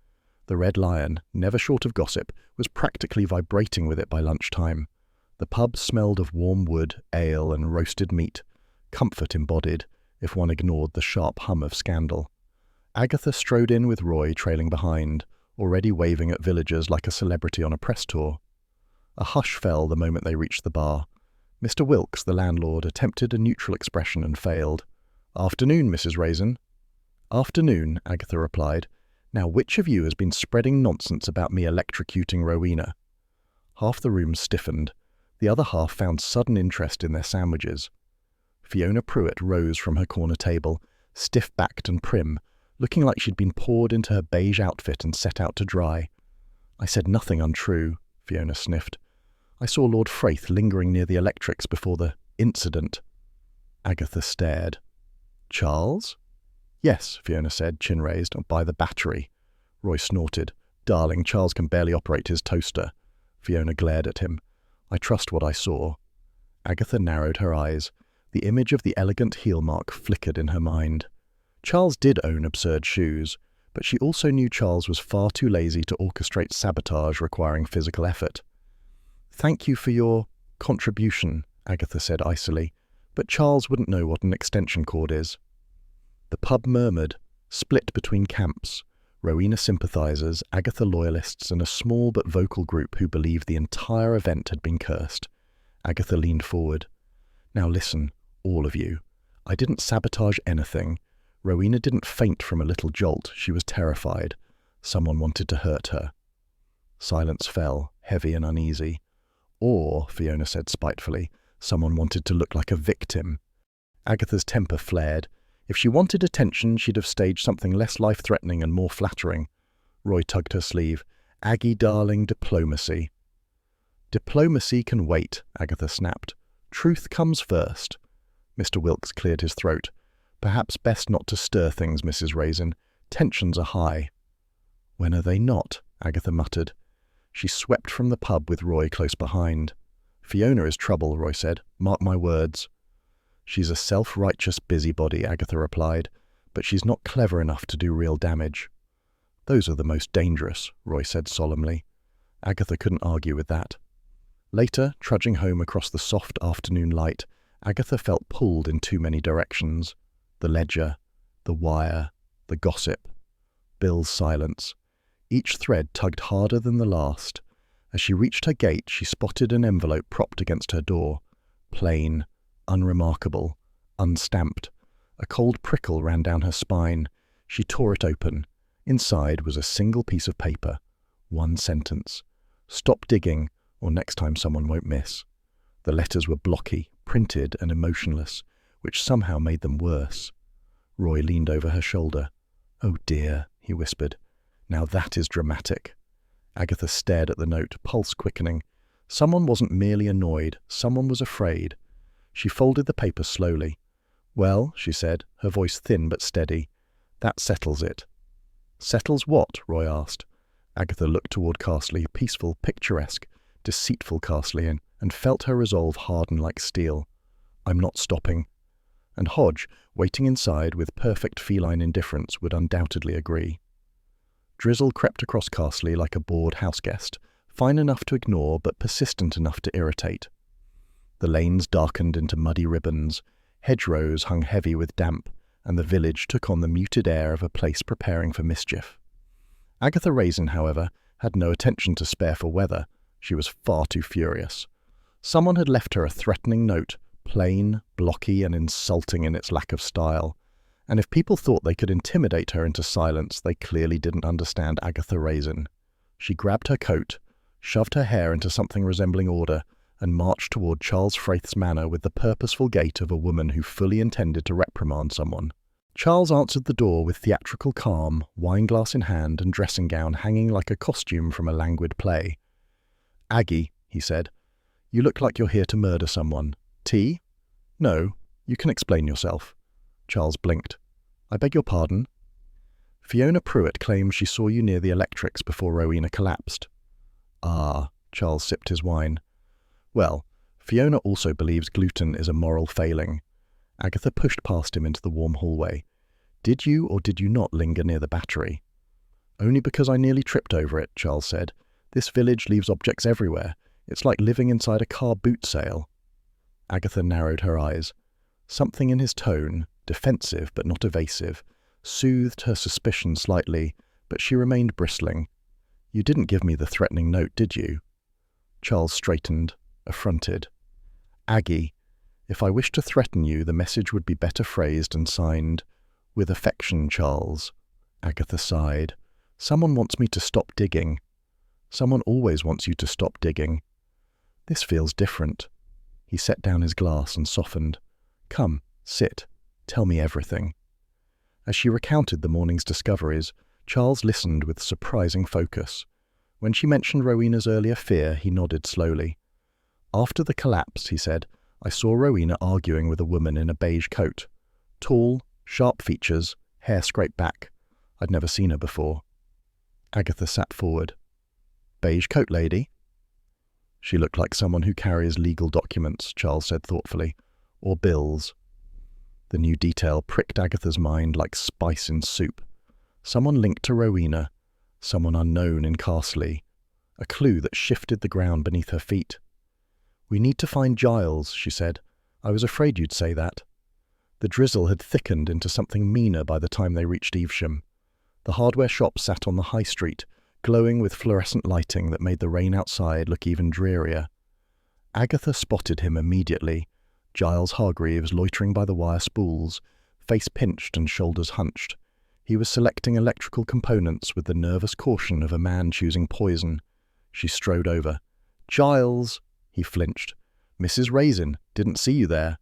The Red Lion, never short of gossip, was practically vibrating with it by lunchtime. The pub smelled of warm wood, ale, and roasted meat. Comfort embodied, if one ignored the sharp hum of scandal. Agatha strode in with Roy trailing behind, already waving at villagers like a celebrity on a press tour. A hush fell the moment they reached the bar. Mr. Wilkes, the landlord, attempted a neutral expression and failed. "Afternoon, Mrs. Raisin." "Afternoon," Agatha replied. "Now which of you has been spreading nonsense about me electrocuting Rowena?" Half the room stiffened. The other half found sudden interest in their sandwiches. Fiona Pruitt rose from her corner table, stiff-backed and prim, looking like she'd been poured into her beige outfit and set out to dry. "I said nothing untrue," Fiona sniffed. "I saw Lord Fraith lingering near the electrics before the incident." Agatha stared. "Charles?" "Yes," Fiona said, chin raised, "by the battery." Roy snorted. Darling, Charles can barely operate his toaster. Fiona glared at him. I trust what I saw. Agatha narrowed her eyes. The image of the elegant heel mark flickered in her mind. Charles did own absurd shoes, but she also knew Charles was far too lazy to orchestrate sabotage requiring physical effort. Thank you for your contribution, Agatha said icily, but Charles wouldn't know what an extension cord is. The pub murmured, split between camps, Rowena sympathizers, Agatha loyalists, and a small but vocal group who believed the entire event had been cursed. Agatha leaned forward. Now listen, all of you. I didn't sabotage anything. Rowena didn't faint from a little jolt. She was terrified. Someone wanted to hurt her. Silence fell, heavy and uneasy. Or, Fiona said spitefully, someone wanted to look like a victim. Agatha's temper flared. If she wanted attention, she'd have staged something less life-threatening and more flattering. Roy tugged her sleeve. Aggie, darling, diplomacy. Diplomacy can wait, Agatha snapped. Truth comes first. Mr. Wilkes cleared his throat. Perhaps best not to stir things, Mrs. Raisin. Tensions are high. When are they not? Agatha muttered. She swept from the pub with Roy close behind. Fiona is trouble, Roy said. Mark my words. She's a self-righteous busybody, Agatha replied, but she's not clever enough to do real damage. Those are the most dangerous, Roy said solemnly. Agatha couldn't argue with that. Later, trudging home across the soft afternoon light, Agatha felt pulled in too many directions. The ledger, the wire, the gossip, Bill's silence. Each thread tugged harder than the last. As she reached her gate, she spotted an envelope propped against her door. Plain, unremarkable, unstamped. A cold prickle ran down her spine. She tore it open. Inside was a single piece of paper. One sentence. Stop digging, or next time someone won't miss. The letters were blocky, printed and emotionless, which somehow made them worse. Roy leaned over her shoulder. Oh dear, he whispered. Now that is dramatic. Agatha stared at the note, pulse quickening. Someone wasn't merely annoyed, someone was afraid. She folded the paper slowly. Well, she said, her voice thin but steady. That settles it. Settles what? Roy asked. Agatha looked toward Carsely, peaceful, picturesque, deceitful Carsely, and felt her resolve harden like steel. I'm not stopping. And Hodge, waiting inside with perfect feline indifference, would undoubtedly agree. Drizzle crept across Carsely like a bored houseguest, fine enough to ignore but persistent enough to irritate. The lanes darkened into muddy ribbons, hedgerows hung heavy with damp, and the village took on the muted air of a place preparing for mischief. Agatha Raisin, however, had no attention to spare for weather. She was far too furious. Someone had left her a threatening note, plain, blocky, and insulting in its lack of style. And if people thought they could intimidate her into silence, they clearly didn't understand Agatha Raisin. She grabbed her coat, shoved her hair into something resembling order, and marched toward Charles Frayth's manor with the purposeful gait of a woman who fully intended to reprimand someone. Charles answered the door with theatrical calm, wineglass in hand and dressing gown hanging like a costume from a languid play. Aggie, he said, you look like you're here to murder someone. Tea? No, you can explain yourself. Charles blinked. I beg your pardon? Fiona Pruitt claims she saw you near the electrics before Rowena collapsed. Ah, Charles sipped his wine. Well, Fiona also believes gluten is a moral failing. Agatha pushed past him into the warm hallway. Did you or did you not linger near the battery? Only because I nearly tripped over it, Charles said. This village leaves objects everywhere. It's like living inside a car boot sale. Agatha narrowed her eyes. Something in his tone, defensive but not evasive, soothed her suspicion slightly, but she remained bristling. You didn't give me the threatening note, did you? Charles straightened, affronted. Aggie, if I wished to threaten you, the message would be better phrased and signed, with affection, Charles. Agatha sighed. Someone wants me to stop digging. Someone always wants you to stop digging. This feels different. He set down his glass and softened. Come, sit. Tell me everything. As she recounted the morning's discoveries, Charles listened with surprising focus. When she mentioned Rowena's earlier fear, he nodded slowly. After the collapse, he said, I saw Rowena arguing with a woman in a beige coat. Tall, sharp features, hair scraped back. I'd never seen her before. Agatha sat forward. "Beige coat lady?" "She looked like someone who carries legal documents," Charles said thoughtfully. "Or bills." The new detail pricked Agatha's mind like spice in soup. Someone linked to Rowena, someone unknown in Carsely, a clue that shifted the ground beneath her feet. "We need to find Giles," she said. "I was afraid you'd say that." The drizzle had thickened into something meaner by the time they reached Evesham. The hardware shop sat on the high street, glowing with fluorescent lighting that made the rain outside look even drearier. Agatha spotted him immediately, Giles Hargreaves loitering by the wire spools, face pinched and shoulders hunched. He was selecting electrical components with the nervous caution of a man choosing poison. She strode over. "Giles!" He flinched. "Mrs. Raisin, didn't see you there."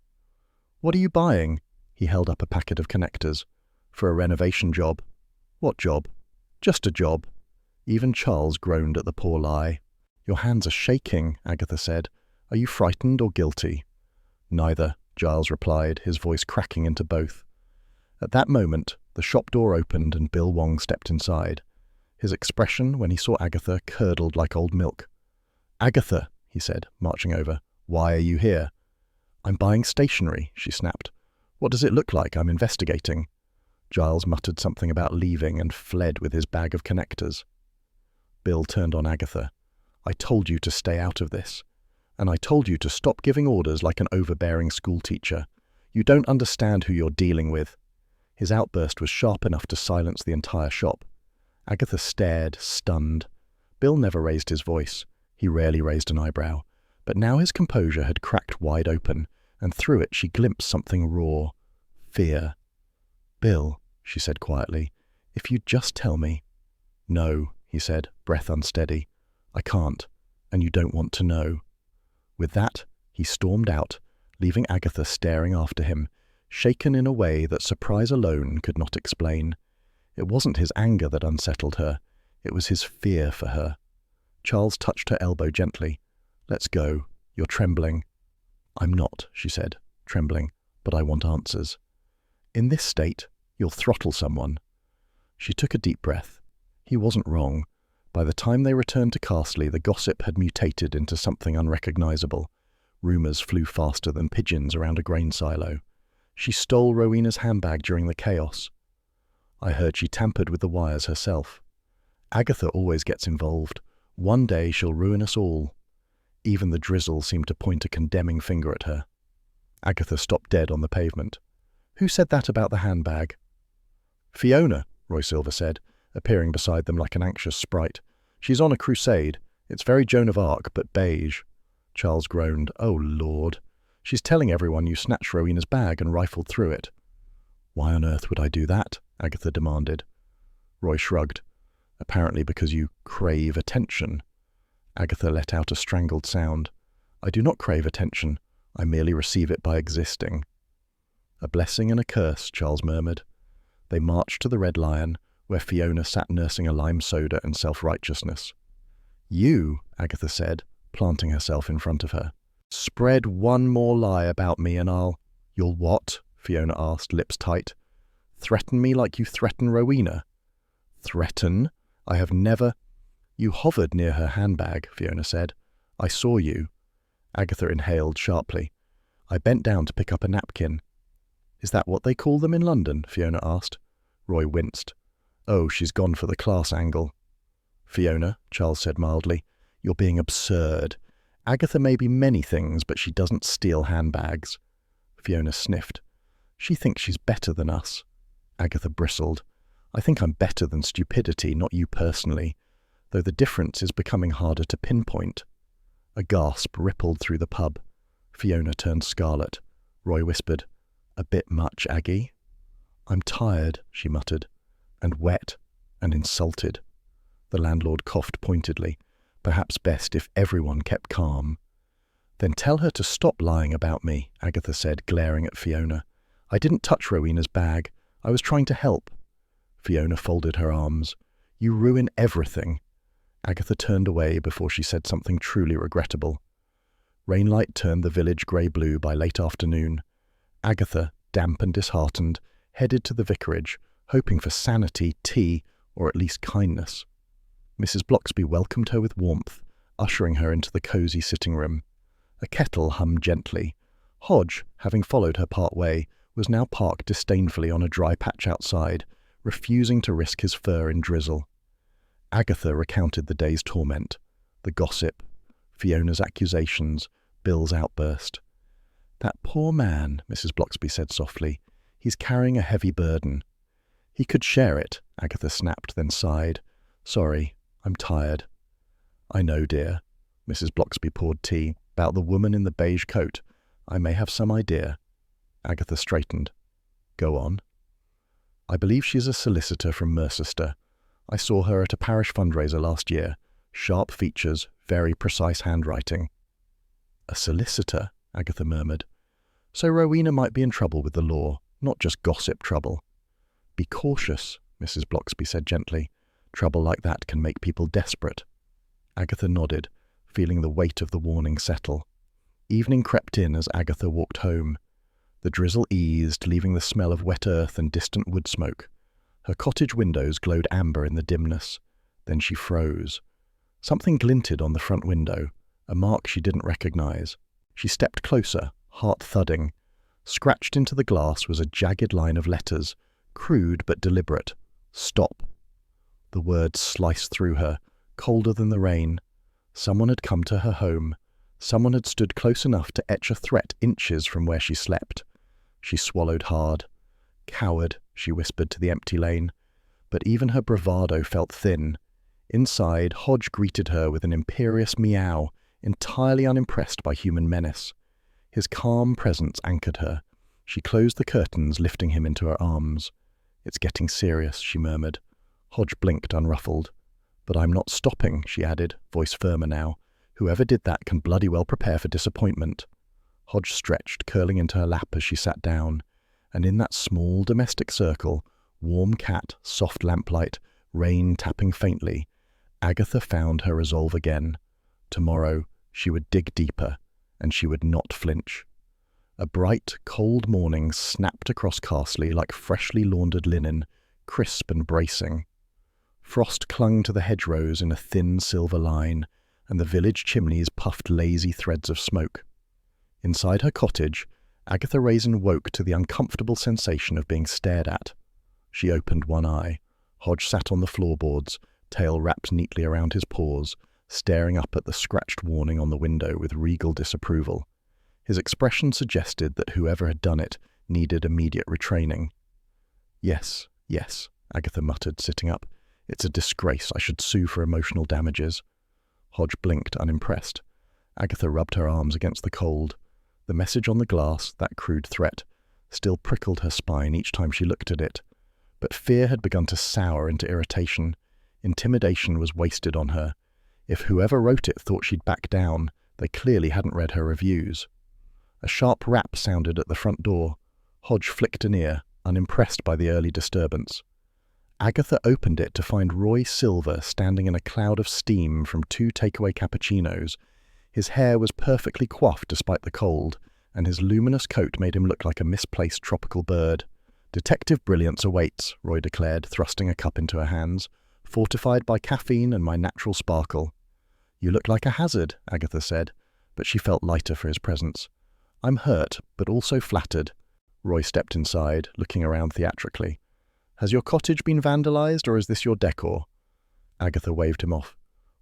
"What are you buying?" He held up a packet of connectors. "For a renovation job." "What job?" "Just a job." Even Charles groaned at the poor lie. "Your hands are shaking," Agatha said. "Are you frightened or guilty?" "Neither," Giles replied, his voice cracking into both. At that moment, the shop door opened and Bill Wong stepped inside. His expression, when he saw Agatha, curdled like old milk. "Agatha," he said, marching over, "why are you here?" "I'm buying stationery," she snapped. "What does it look like I'm investigating?" Giles muttered something about leaving and fled with his bag of connectors. Bill turned on Agatha. "I told you to stay out of this. And I told you to stop giving orders like an overbearing schoolteacher. You don't understand who you're dealing with." His outburst was sharp enough to silence the entire shop. Agatha stared, stunned. Bill never raised his voice. He rarely raised an eyebrow. But now his composure had cracked wide open, and through it she glimpsed something raw. Fear. "Bill," she said quietly, "if you'd just tell me." "No," he said, breath unsteady. "I can't, and you don't want to know." With that, he stormed out, leaving Agatha staring after him, shaken in a way that surprise alone could not explain. It wasn't his anger that unsettled her. It was his fear for her. Charles touched her elbow gently. "Let's go. You're trembling." "I'm not," she said, trembling, "but I want answers." "In this state, you'll throttle someone." She took a deep breath. He wasn't wrong. By the time they returned to Carsely, the gossip had mutated into something unrecognizable. Rumours flew faster than pigeons around a grain silo. She stole Rowena's handbag during the chaos. "I heard she tampered with the wires herself." "Agatha always gets involved. One day she'll ruin us all." Even the drizzle seemed to point a condemning finger at her. Agatha stopped dead on the pavement. "Who said that about the handbag?" "Fiona," Roy Silver said, appearing beside them like an anxious sprite. "She's on a crusade. It's very Joan of Arc, but beige." Charles groaned. "Oh, Lord. She's telling everyone you snatched Rowena's bag and rifled through it." "Why on earth would I do that?" Agatha demanded. Roy shrugged. "Apparently because you crave attention." Agatha let out a strangled sound. "I do not crave attention. I merely receive it by existing." "A blessing and a curse," Charles murmured. They marched to the Red Lion, where Fiona sat nursing a lime soda and self-righteousness. "You," Agatha said, planting herself in front of her, "spread one more lie about me and I'll—" "You'll what?" Fiona asked, lips tight. "Threaten me like you threaten Rowena?" "Threaten? I have never—" "You hovered near her handbag," Fiona said. "I saw you." Agatha inhaled sharply. "I bent down to pick up a napkin." "Is that what they call them in London?" Fiona asked. Roy winced. "Oh, she's gone for the class angle." "Fiona," Charles said mildly, "you're being absurd. Agatha may be many things, but she doesn't steal handbags." Fiona sniffed. "She thinks she's better than us." Agatha bristled. "I think I'm better than stupidity, not you personally, though the difference is becoming harder to pinpoint." A gasp rippled through the pub. Fiona turned scarlet. Roy whispered, "A bit much, Aggie?" "I'm tired," she muttered, "and wet, and insulted." The landlord coughed pointedly. "Perhaps best if everyone kept calm." "Then tell her to stop lying about me," Agatha said, glaring at Fiona. "I didn't touch Rowena's bag. I was trying to help." Fiona folded her arms. "You ruin everything." Agatha turned away before she said something truly regrettable. Rainlight turned the village grey-blue by late afternoon. Agatha, damp and disheartened, headed to the vicarage, hoping for sanity, tea, or at least kindness. Mrs. Bloxby welcomed her with warmth, ushering her into the cosy sitting room. A kettle hummed gently. Hodge, having followed her part way, was now parked disdainfully on a dry patch outside, refusing to risk his fur in drizzle. Agatha recounted the day's torment, the gossip, Fiona's accusations, Bill's outburst. "That poor man," Mrs. Bloxby said softly. "He's carrying a heavy burden." "He could share it," Agatha snapped, then sighed. "Sorry, I'm tired." "I know, dear." Mrs. Bloxby poured tea. "About the woman in the beige coat, I may have some idea." Agatha straightened. "Go on." "I believe she's a solicitor from Mercester. I saw her at a parish fundraiser last year. Sharp features, very precise handwriting." "A solicitor?" Agatha murmured. "So Rowena might be in trouble with the law, not just gossip trouble." "Be cautious," Mrs. Bloxby said gently. "Trouble like that can make people desperate." Agatha nodded, feeling the weight of the warning settle. Evening crept in as Agatha walked home. The drizzle eased, leaving the smell of wet earth and distant wood smoke. Her cottage windows glowed amber in the dimness. Then she froze. Something glinted on the front window, a mark she didn't recognize. She stepped closer, heart thudding. Scratched into the glass was a jagged line of letters, crude but deliberate. "Stop." The words sliced through her, colder than the rain. Someone had come to her home. Someone had stood close enough to etch a threat inches from where she slept. She swallowed hard. "Coward," she whispered to the empty lane. But even her bravado felt thin. Inside, Hodge greeted her with an imperious meow, entirely unimpressed by human menace. His calm presence anchored her. She closed the curtains, lifting him into her arms. "It's getting serious," she murmured. Hodge blinked, unruffled. "But I'm not stopping," she added, voice firmer now. "Whoever did that can bloody well prepare for disappointment." Hodge stretched, curling into her lap as she sat down. And in that small domestic circle, warm cat, soft lamplight, rain tapping faintly, Agatha found her resolve again. Tomorrow she would dig deeper, and she would not flinch. A bright, cold morning snapped across Carsely like freshly laundered linen, crisp and bracing. Frost clung to the hedgerows in a thin silver line, and the village chimneys puffed lazy threads of smoke. Inside her cottage, Agatha Raisin woke to the uncomfortable sensation of being stared at. She opened one eye. Hodge sat on the floorboards, tail wrapped neatly around his paws, staring up at the scratched warning on the window with regal disapproval. His expression suggested that whoever had done it needed immediate retraining. Yes, Agatha muttered, sitting up. "It's a disgrace. I should sue for emotional damages." Hodge blinked, unimpressed. Agatha rubbed her arms against the cold. The message on the glass, that crude threat, still prickled her spine each time she looked at it. But fear had begun to sour into irritation. Intimidation was wasted on her. If whoever wrote it thought she'd back down, they clearly hadn't read her reviews. A sharp rap sounded at the front door. Hodge flicked an ear, unimpressed by the early disturbance. Agatha opened it to find Roy Silver standing in a cloud of steam from 2 takeaway cappuccinos. His hair was perfectly coiffed despite the cold, and his luminous coat made him look like a misplaced tropical bird. "Detective brilliance awaits," Roy declared, thrusting a cup into her hands, "fortified by caffeine and my natural sparkle." "You look like a hazard," Agatha said, but she felt lighter for his presence. "I'm hurt, but also flattered." Roy stepped inside, looking around theatrically. "Has your cottage been vandalized, or is this your decor?" Agatha waved him off.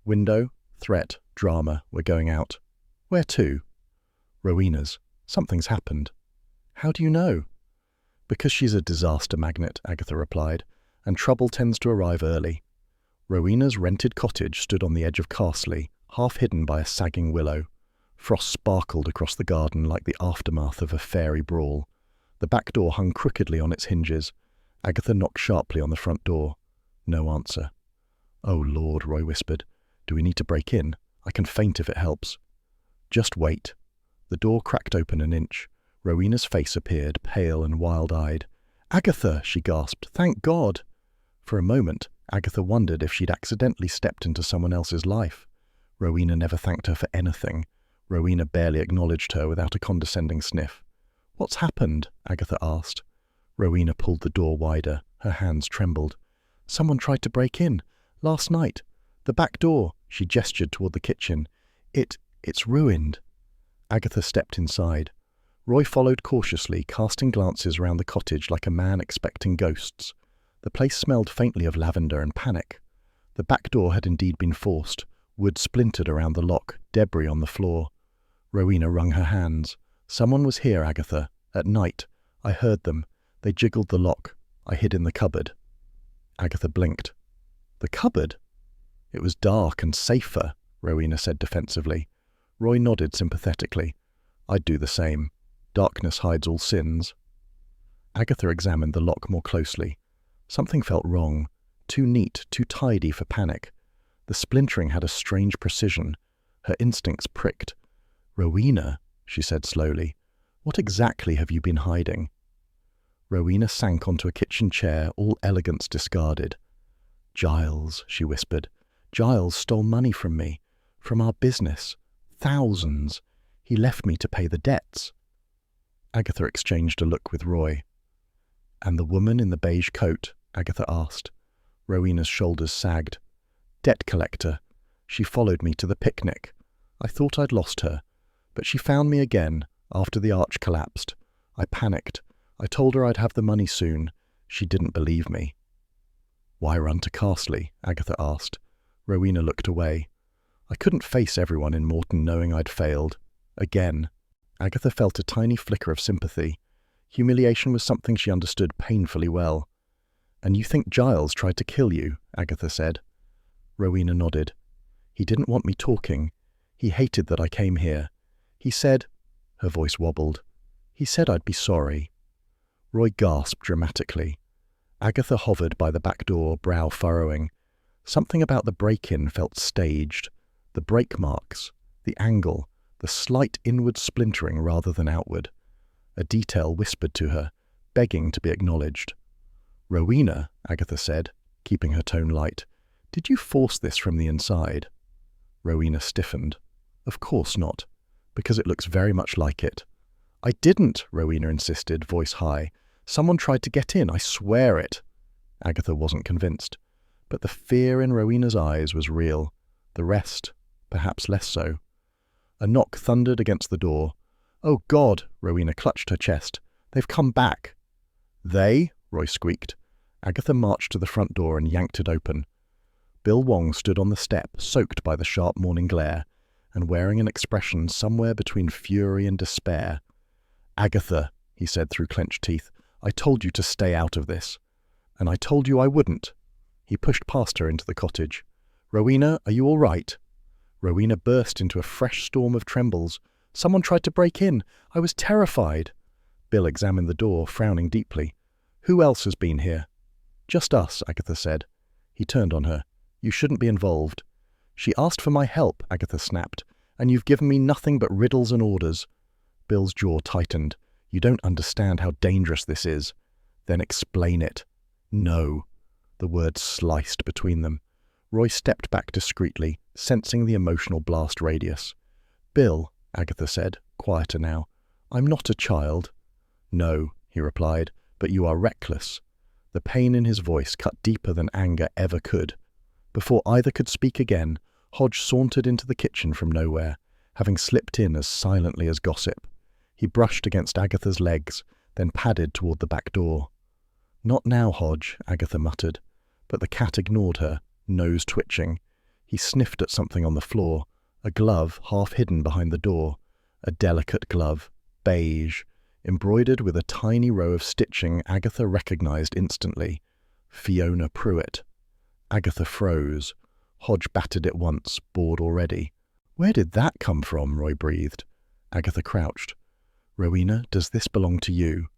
"Window, threat, drama, we're going out." "Where to?" "Rowena's. Something's happened." "How do you know?" "Because she's a disaster magnet," Agatha replied, "and trouble tends to arrive early." Rowena's rented cottage stood on the edge of Carsely, half hidden by a sagging willow. Frost sparkled across the garden like the aftermath of a fairy brawl. The back door hung crookedly on its hinges. Agatha knocked sharply on the front door. No answer. "Oh, Lord," Roy whispered. "Do we need to break in? I can faint if it helps." "Just wait." The door cracked open an inch. Rowena's face appeared, pale and wild-eyed. "Agatha!" she gasped. "Thank God!" For a moment, Agatha wondered if she'd accidentally stepped into someone else's life. Rowena never thanked her for anything. Rowena barely acknowledged her without a condescending sniff. "What's happened?" Agatha asked. Rowena pulled the door wider. Her hands trembled. "Someone tried to break in. Last night. The back door, she gestured toward the kitchen. It's ruined. Agatha stepped inside. Roy followed cautiously, casting glances around the cottage like a man expecting ghosts. The place smelled faintly of lavender and panic. The back door had indeed been forced, wood splintered around the lock, debris on the floor. Rowena wrung her hands. Someone was here, Agatha. At night. I heard them. They jiggled the lock. I hid in the cupboard. Agatha blinked. The cupboard? It was dark and safer, Rowena said defensively. Roy nodded sympathetically. I'd do the same. Darkness hides all sins. Agatha examined the lock more closely. Something felt wrong. Too neat, too tidy for panic. The splintering had a strange precision. Her instincts pricked. Rowena, she said slowly, what exactly have you been hiding? Rowena sank onto a kitchen chair, all elegance discarded. Giles, she whispered. Giles stole money from me. From our business. Thousands. He left me to pay the debts. Agatha exchanged a look with Roy. And the woman in the beige coat? Agatha asked. Rowena's shoulders sagged. Debt collector. She followed me to the picnic. I thought I'd lost her, but she found me again after the arch collapsed. I panicked. I told her I'd have the money soon. She didn't believe me. Why run to Carsely? Agatha asked. Rowena looked away. I couldn't face everyone in Morton knowing I'd failed. Again. Agatha felt a tiny flicker of sympathy. Humiliation was something she understood painfully well. And you think Giles tried to kill you? Agatha said. Rowena nodded. He didn't want me talking. He hated that I came here. He said... Her voice wobbled. He said I'd be sorry. Roy gasped dramatically. Agatha hovered by the back door, brow furrowing. Something about the break-in felt staged. The brake marks, the angle, the slight inward splintering rather than outward. A detail whispered to her, begging to be acknowledged. Rowena, Agatha said, keeping her tone light, did you force this from the inside? Rowena stiffened. Of course not, because it looks very much like it. I didn't, Rowena insisted, voice high. Someone tried to get in, I swear it. Agatha wasn't convinced, but the fear in Rowena's eyes was real. The rest, perhaps less so. A knock thundered against the door. Oh, God, Rowena clutched her chest. They've come back. They? Roy squeaked. Agatha marched to the front door and yanked it open. Bill Wong stood on the step, soaked by the sharp morning glare, and wearing an expression somewhere between fury and despair. Agatha, he said through clenched teeth, I told you to stay out of this. And I told you I wouldn't. He pushed past her into the cottage. Rowena, are you all right? Rowena burst into a fresh storm of trembles. Someone tried to break in. I was terrified. Bill examined the door, frowning deeply. Who else has been here? Just us, Agatha said. He turned on her. You shouldn't be involved. She asked for my help, Agatha snapped, and you've given me nothing but riddles and orders. Bill's jaw tightened. You don't understand how dangerous this is. Then explain it. No. The words sliced between them. Roy stepped back discreetly, sensing the emotional blast radius. Bill, Agatha said, quieter now, I'm not a child. No, he replied, but you are reckless. The pain in his voice cut deeper than anger ever could. Before either could speak again, Hodge sauntered into the kitchen from nowhere, having slipped in as silently as gossip. He brushed against Agatha's legs, then padded toward the back door. Not now, Hodge, Agatha muttered, but the cat ignored her, nose twitching. He sniffed at something on the floor, a glove half hidden behind the door, a delicate glove, beige, embroidered with a tiny row of stitching Agatha recognized instantly. Fiona Pruitt. Agatha froze. Hodge batted it once, bored already. Where did that come from? Roy breathed. Agatha crouched. Rowena, does this belong to you?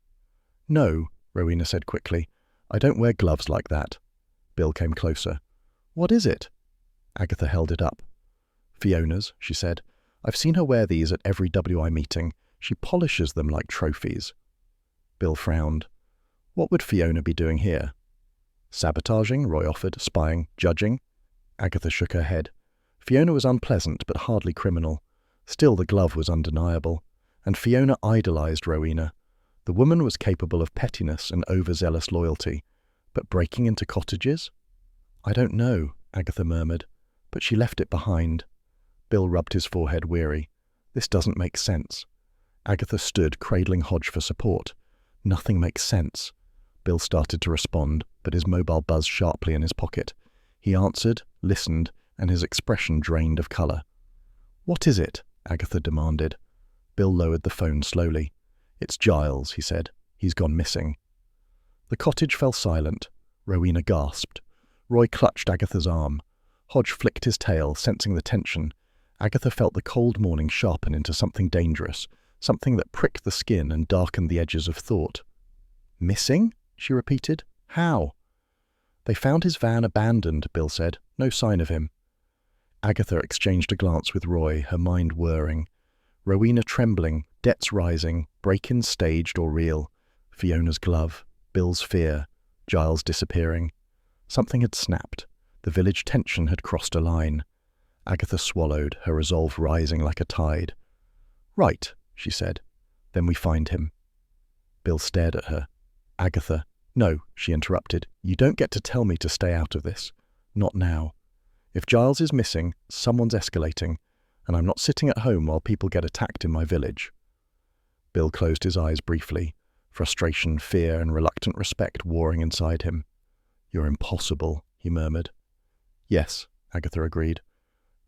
No, Rowena said quickly. I don't wear gloves like that. Bill came closer. What is it? Agatha held it up. Fiona's, she said. I've seen her wear these at every WI meeting. She polishes them like trophies. Bill frowned. What would Fiona be doing here? Sabotaging, Roy offered, spying, judging. Agatha shook her head. Fiona was unpleasant, but hardly criminal. Still, the glove was undeniable. And Fiona idolized Rowena. The woman was capable of pettiness and overzealous loyalty. But breaking into cottages? I don't know, Agatha murmured. but she left it behind. Bill rubbed his forehead weary. This doesn't make sense. Agatha stood, cradling Hodge for support. Nothing makes sense. Bill started to respond, but his mobile buzzed sharply in his pocket. He answered, listened, and his expression drained of colour. "What is it?" Agatha demanded. Bill lowered the phone slowly. "It's Giles," he said. "He's gone missing." The cottage fell silent. Rowena gasped. Roy clutched Agatha's arm. Hodge flicked his tail, sensing the tension. Agatha felt the cold morning sharpen into something dangerous, something that pricked the skin and darkened the edges of thought. "Missing?" she repeated. "How?" "They found his van abandoned," Bill said. "No sign of him." Agatha exchanged a glance with Roy, her mind whirring. Rowena trembling, debts rising, break-ins staged or real. Fiona's glove, Bill's fear, Giles disappearing. Something had snapped. The village tension had crossed a line. Agatha swallowed, her resolve rising like a tide. "Right," she said. "Then we find him." Bill stared at her. "Agatha." "No," she interrupted. "You don't get to tell me to stay out of this. Not now. If Giles is missing, someone's escalating, and I'm not sitting at home while people get attacked in my village." Bill closed his eyes briefly, frustration, fear, and reluctant respect warring inside him. "You're impossible," he murmured. "Yes," Agatha agreed,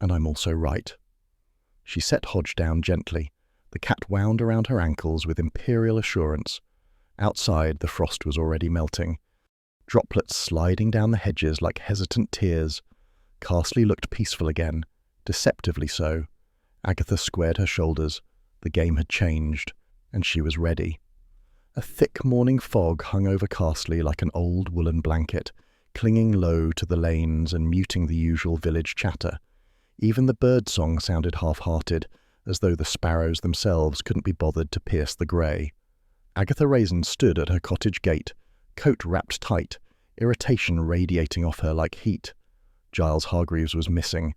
"and I'm also right." She set Hodge down gently. The cat wound around her ankles with imperial assurance. Outside, the frost was already melting. Droplets sliding down the hedges like hesitant tears. Carsely looked peaceful again, deceptively so. Agatha squared her shoulders. The game had changed, and she was ready. A thick morning fog hung over Carsely like an old woolen blanket, clinging low to the lanes and muting the usual village chatter. Even the bird-song sounded half-hearted, as though the sparrows themselves couldn't be bothered to pierce the grey. Agatha Raisin stood at her cottage gate, coat wrapped tight, irritation radiating off her like heat. Giles Hargreaves was missing.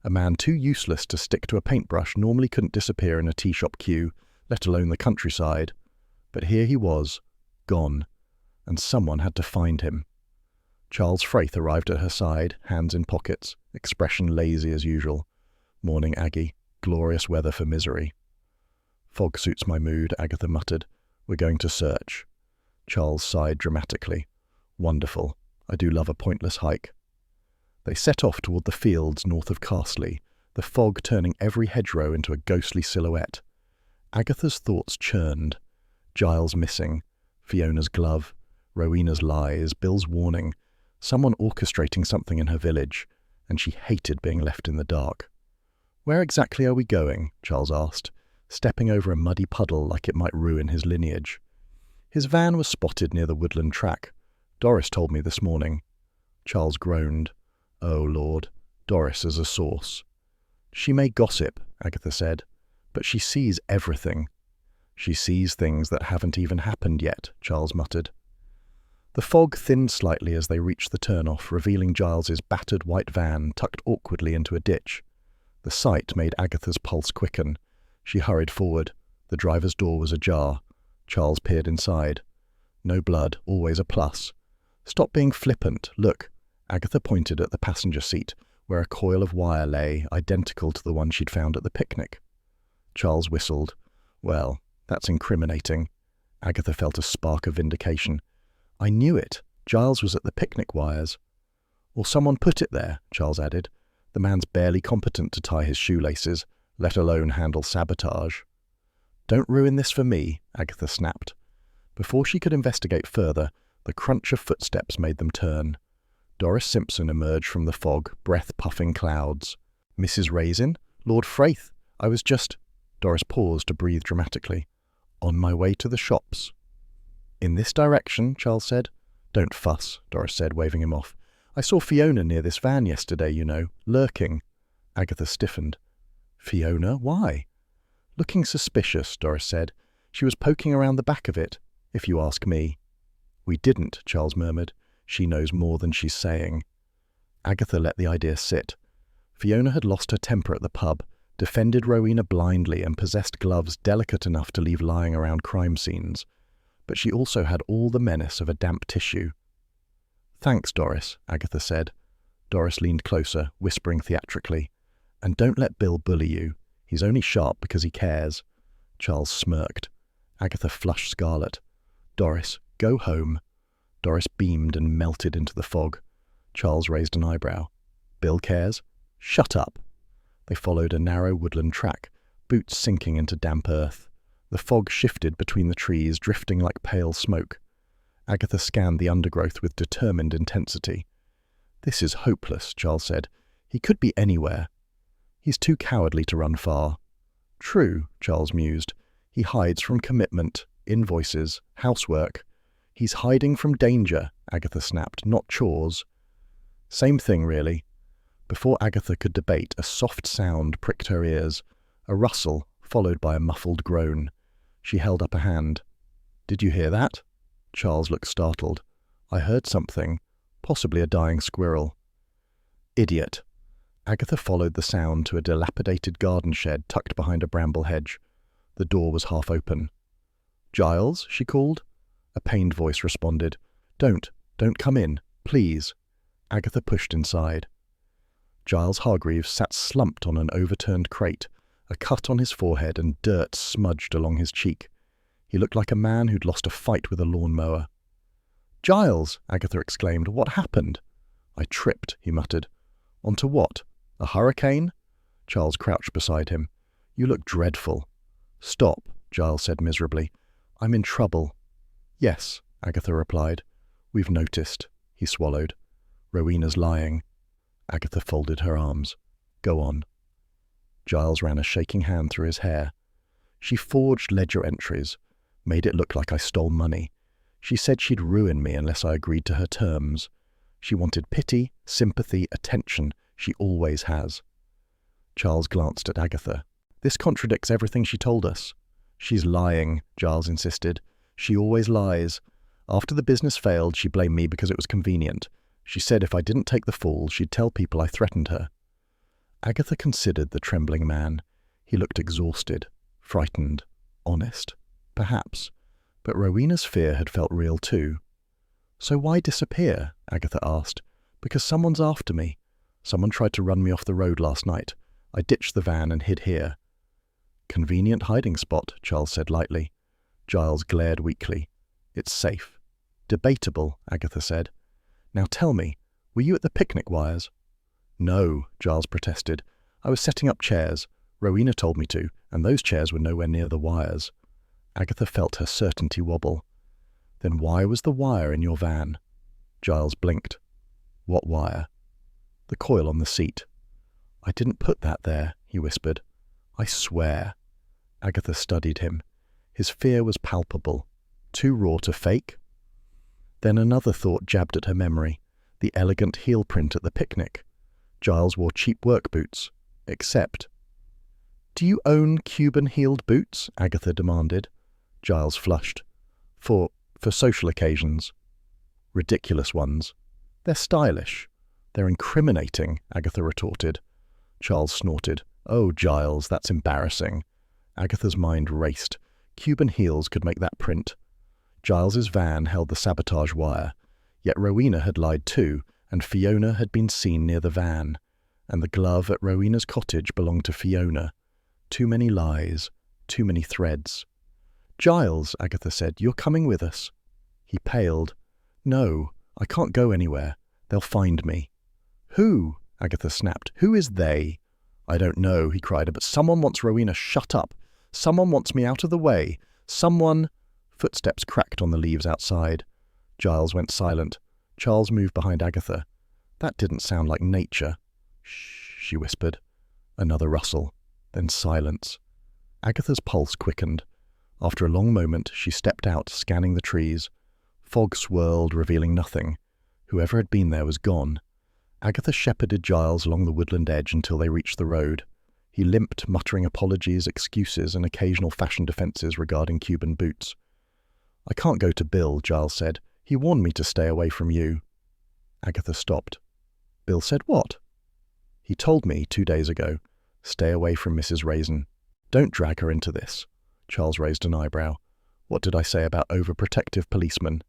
A man too useless to stick to a paintbrush normally couldn't disappear in a tea-shop queue, let alone the countryside. But here he was, gone, and someone had to find him. Charles Fraith arrived at her side, hands in pockets, expression lazy as usual. "Morning, Aggie. Glorious weather for misery." "Fog suits my mood," Agatha muttered. "We're going to search." Charles sighed dramatically. "Wonderful. I do love a pointless hike." They set off toward the fields north of Carsely, the fog turning every hedgerow into a ghostly silhouette. Agatha's thoughts churned. Giles missing, Fiona's glove, Rowena's lies, Bill's warning, someone orchestrating something in her village, and she hated being left in the dark. "Where exactly are we going?" Charles asked, stepping over a muddy puddle like it might ruin his lineage. "His van was spotted near the woodland track. Doris told me this morning." Charles groaned. "Oh, Lord, Doris is a source." "She may gossip," Agatha said, "but she sees everything." "She sees things that haven't even happened yet," Charles muttered. The fog thinned slightly as they reached the turnoff, revealing Giles's battered white van tucked awkwardly into a ditch. The sight made Agatha's pulse quicken. She hurried forward. The driver's door was ajar. Charles peered inside. "No blood, always a plus." "Stop being flippant. Look." Agatha pointed at the passenger seat, where a coil of wire lay, identical to the one she'd found at the picnic. Charles whistled. "Well, that's incriminating." Agatha felt a spark of vindication. "I knew it. Giles was at the picnic wires." "Or someone put it there," Charles added. "The man's barely competent to tie his shoelaces, let alone handle sabotage." "Don't ruin this for me," Agatha snapped. Before she could investigate further, the crunch of footsteps made them turn. Doris Simpson emerged from the fog, breath-puffing clouds. "Mrs. Raisin? Lord Fraith? I was just—" Doris paused to breathe dramatically. "On my way to the shops." "In this direction," Charles said. "Don't fuss," Doris said, waving him off. "I saw Fiona near this van yesterday, you know, lurking." Agatha stiffened. "Fiona? Why?" "Looking suspicious," Doris said. "She was poking around the back of it, if you ask me." "We didn't," Charles murmured. "She knows more than she's saying." Agatha let the idea sit. Fiona had lost her temper at the pub, defended Rowena blindly, and possessed gloves delicate enough to leave lying around crime scenes. But she also had all the menace of a damp tissue. "Thanks, Doris," Agatha said. Doris leaned closer, whispering theatrically. And don't let Bill bully you. He's only sharp because he cares. Charles smirked. Agatha flushed scarlet. Doris, go home. Doris beamed and melted into the fog. Charles raised an eyebrow. Bill cares? Shut up. They followed a narrow woodland track, boots sinking into damp earth. The fog shifted between the trees, drifting like pale smoke. Agatha scanned the undergrowth with determined intensity. This is hopeless, Charles said. He could be anywhere. He's too cowardly to run far. True, Charles mused. He hides from commitment, invoices, housework. He's hiding from danger, Agatha snapped, not chores. Same thing, really. Before Agatha could debate, a soft sound pricked her ears, a rustle, followed by a muffled groan. She held up a hand. Did you hear that? Charles looked startled. I heard something, possibly a dying squirrel. Idiot. Agatha followed the sound to a dilapidated garden shed tucked behind a bramble hedge. The door was half open. Giles, she called. A pained voice responded. Don't come in, please. Agatha pushed inside. Giles Hargreaves sat slumped on an overturned crate, a cut on his forehead and dirt smudged along his cheek. He looked like a man who'd lost a fight with a lawnmower. Giles, Agatha exclaimed, what happened? I tripped, he muttered. Onto what? A hurricane? Charles crouched beside him. You look dreadful. Stop, Giles said miserably. I'm in trouble. Yes, Agatha replied. We've noticed. He swallowed. Rowena's lying. Agatha folded her arms. Go on. Giles ran a shaking hand through his hair. She forged ledger entries, made it look like I stole money. She said she'd ruin me unless I agreed to her terms. She wanted pity, sympathy, attention. She always has. Charles glanced at Agatha. This contradicts everything she told us. She's lying, Giles insisted. She always lies. After the business failed, she blamed me because it was convenient. She said if I didn't take the fall, she'd tell people I threatened her. Agatha considered the trembling man. He looked exhausted, frightened, honest. Perhaps. But Rowena's fear had felt real too. So why disappear? Agatha asked. Because someone's after me. Someone tried to run me off the road last night. I ditched the van and hid here. Convenient hiding spot, Charles said lightly. Giles glared weakly. It's safe. Debatable, Agatha said. Now tell me, were you at the picnic wires? No, Giles protested. I was setting up chairs. Rowena told me to, and those chairs were nowhere near the wires. Agatha felt her certainty wobble. Then why was the wire in your van? Giles blinked. What wire? The coil on the seat. I didn't put that there, he whispered. I swear. Agatha studied him. His fear was palpable. Too raw to fake? Then another thought jabbed at her memory. The elegant heel print at the picnic. Giles wore cheap work boots. Except. Do you own Cuban-heeled boots? Agatha demanded. Giles flushed. For social occasions. Ridiculous ones. They're stylish. They're incriminating, Agatha retorted. Charles snorted. Oh, Giles, that's embarrassing. Agatha's mind raced. Cuban heels could make that print. Giles's van held the sabotage wire. Yet Rowena had lied too, and Fiona had been seen near the van. And the glove at Rowena's cottage belonged to Fiona. Too many lies. Too many threads. Giles, Agatha said, you're coming with us. He paled. No, I can't go anywhere. They'll find me. Who? Agatha snapped. Who is they? I don't know, he cried, but someone wants Rowena shut up. Someone wants me out of the way. Someone... Footsteps cracked on the leaves outside. Giles went silent. Charles moved behind Agatha. That didn't sound like nature. Shh, she whispered. Another rustle. Then silence. Agatha's pulse quickened. After a long moment, she stepped out, scanning the trees. Fog swirled, revealing nothing. Whoever had been there was gone. Agatha shepherded Giles along the woodland edge until they reached the road. He limped, muttering apologies, excuses, and occasional fashion defenses regarding Cuban boots. I can't go to Bill, Giles said. He warned me to stay away from you. Agatha stopped. Bill said what? He told me 2 days ago. Stay away from Mrs. Raisin. Don't drag her into this. Charles raised an eyebrow. What did I say about overprotective policemen?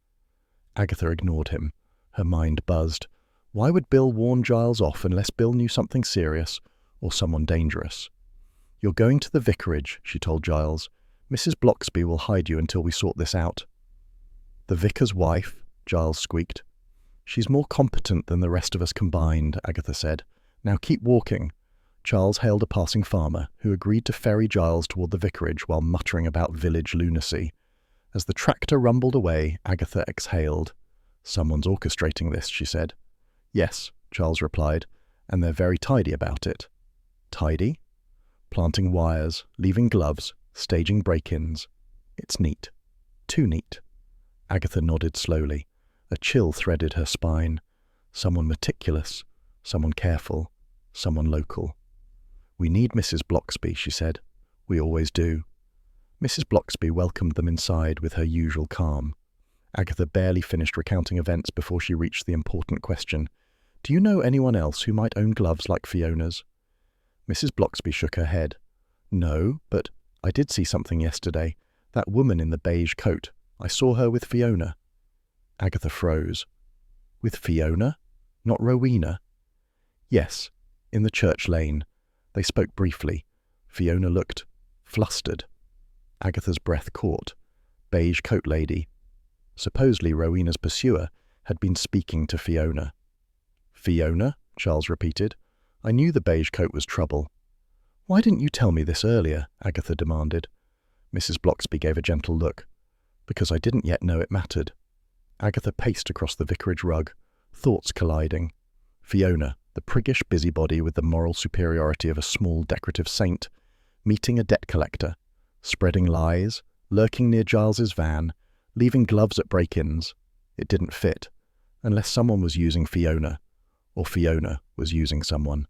Agatha ignored him. Her mind buzzed. Why would Bill warn Giles off unless Bill knew something serious or someone dangerous? "You're going to the vicarage," she told Giles. "Mrs. Blocksby will hide you until we sort this out." "The vicar's wife?" Giles squeaked. "She's more competent than the rest of us combined," Agatha said. "Now keep walking." Giles hailed a passing farmer, who agreed to ferry Giles toward the vicarage while muttering about village lunacy. As the tractor rumbled away, Agatha exhaled. "Someone's orchestrating this," she said. "Yes," Giles replied, "and they're very tidy about it." "Tidy?" "Planting wires, leaving gloves, staging break-ins. It's neat. Too neat." Agatha nodded slowly. A chill threaded her spine. Someone meticulous, someone careful, someone local. "We need Mrs. Blocksby," she said. "We always do." Mrs. Blocksby welcomed them inside with her usual calm. Agatha barely finished recounting events before she reached the important question. "Do you know anyone else who might own gloves like Fiona's?" Mrs. Blocksby shook her head. "No, but I did see something yesterday. That woman in the beige coat. I saw her with Fiona." Agatha froze. "With Fiona? Not Rowena?" "Yes, in the church lane." They spoke briefly. Fiona looked flustered. Agatha's breath caught. Beige coat lady. Supposedly Rowena's pursuer had been speaking to Fiona. "Fiona?" Charles repeated. "I knew the beige coat was trouble." "Why didn't you tell me this earlier?" Agatha demanded. Mrs. Blocksby gave a gentle look. "Because I didn't yet know it mattered." Agatha paced across the vicarage rug, thoughts colliding. Fiona, the priggish busybody with the moral superiority of a small decorative saint, meeting a debt collector, spreading lies, lurking near Giles's van, leaving gloves at break-ins. It didn't fit, unless someone was using Fiona, or Fiona was using someone.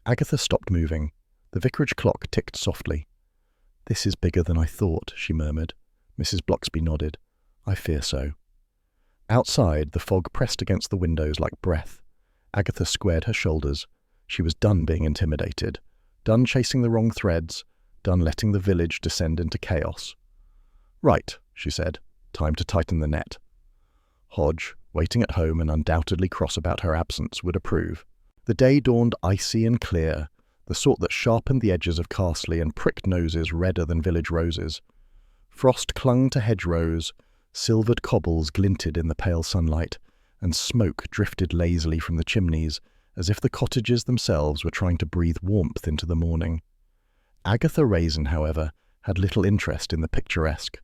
Agatha stopped moving. The vicarage clock ticked softly. "This is bigger than I thought," she murmured. Mrs. Blocksby nodded. "I fear so." Outside, the fog pressed against the windows like breath. Agatha squared her shoulders. She was done being intimidated, done chasing the wrong threads, done letting the village descend into chaos. "Right," she said. "Time to tighten the net." Hodge, waiting at home and undoubtedly cross about her absence, would approve. The day dawned icy and clear, the sort that sharpened the edges of Carsely and pricked noses redder than village roses. Frost clung to hedgerows, silvered cobbles glinted in the pale sunlight, and smoke drifted lazily from the chimneys, as if the cottages themselves were trying to breathe warmth into the morning. Agatha Raisin, however, had little interest in the picturesque.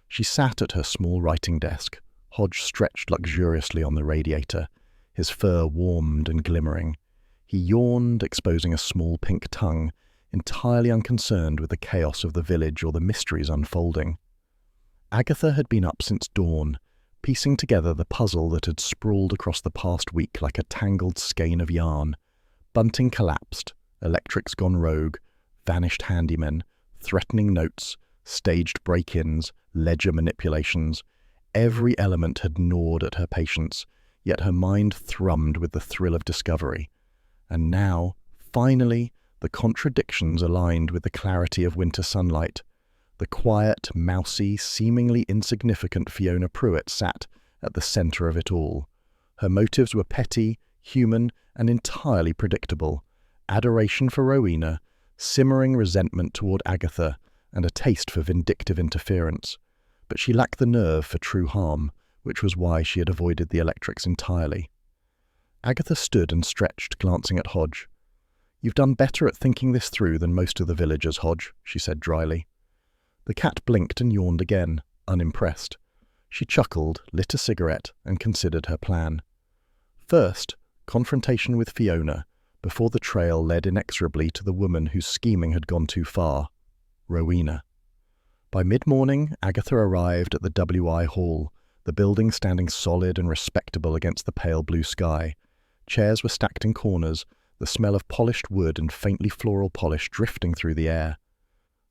She sat at her small writing desk, Hodge stretched luxuriously on the radiator, his fur warmed and glimmering. He yawned, exposing a small pink tongue, entirely unconcerned with the chaos of the village or the mysteries unfolding. Agatha had been up since dawn, piecing together the puzzle that had sprawled across the past week like a tangled skein of yarn. Bunting collapsed, electrics gone rogue, vanished handymen, threatening notes, staged break-ins, ledger manipulations. Every element had gnawed at her patience, yet her mind thrummed with the thrill of discovery. And now, finally, the contradictions aligned with the clarity of winter sunlight. The quiet, mousy, seemingly insignificant Fiona Pruitt sat at the centre of it all. Her motives were petty, human, and entirely predictable. Adoration for Rowena, simmering resentment toward Agatha, and a taste for vindictive interference. But she lacked the nerve for true harm, which was why she had avoided the electrics entirely. Agatha stood and stretched, glancing at Hodge. "You've done better at thinking this through than most of the villagers, Hodge," she said dryly. The cat blinked and yawned again, unimpressed. She chuckled, lit a cigarette, and considered her plan. First, confrontation with Fiona, before the trail led inexorably to the woman whose scheming had gone too far, Rowena. By mid-morning, Agatha arrived at the WI Hall, the building standing solid and respectable against the pale blue sky. Chairs were stacked in corners, the smell of polished wood and faintly floral polish drifting through the air.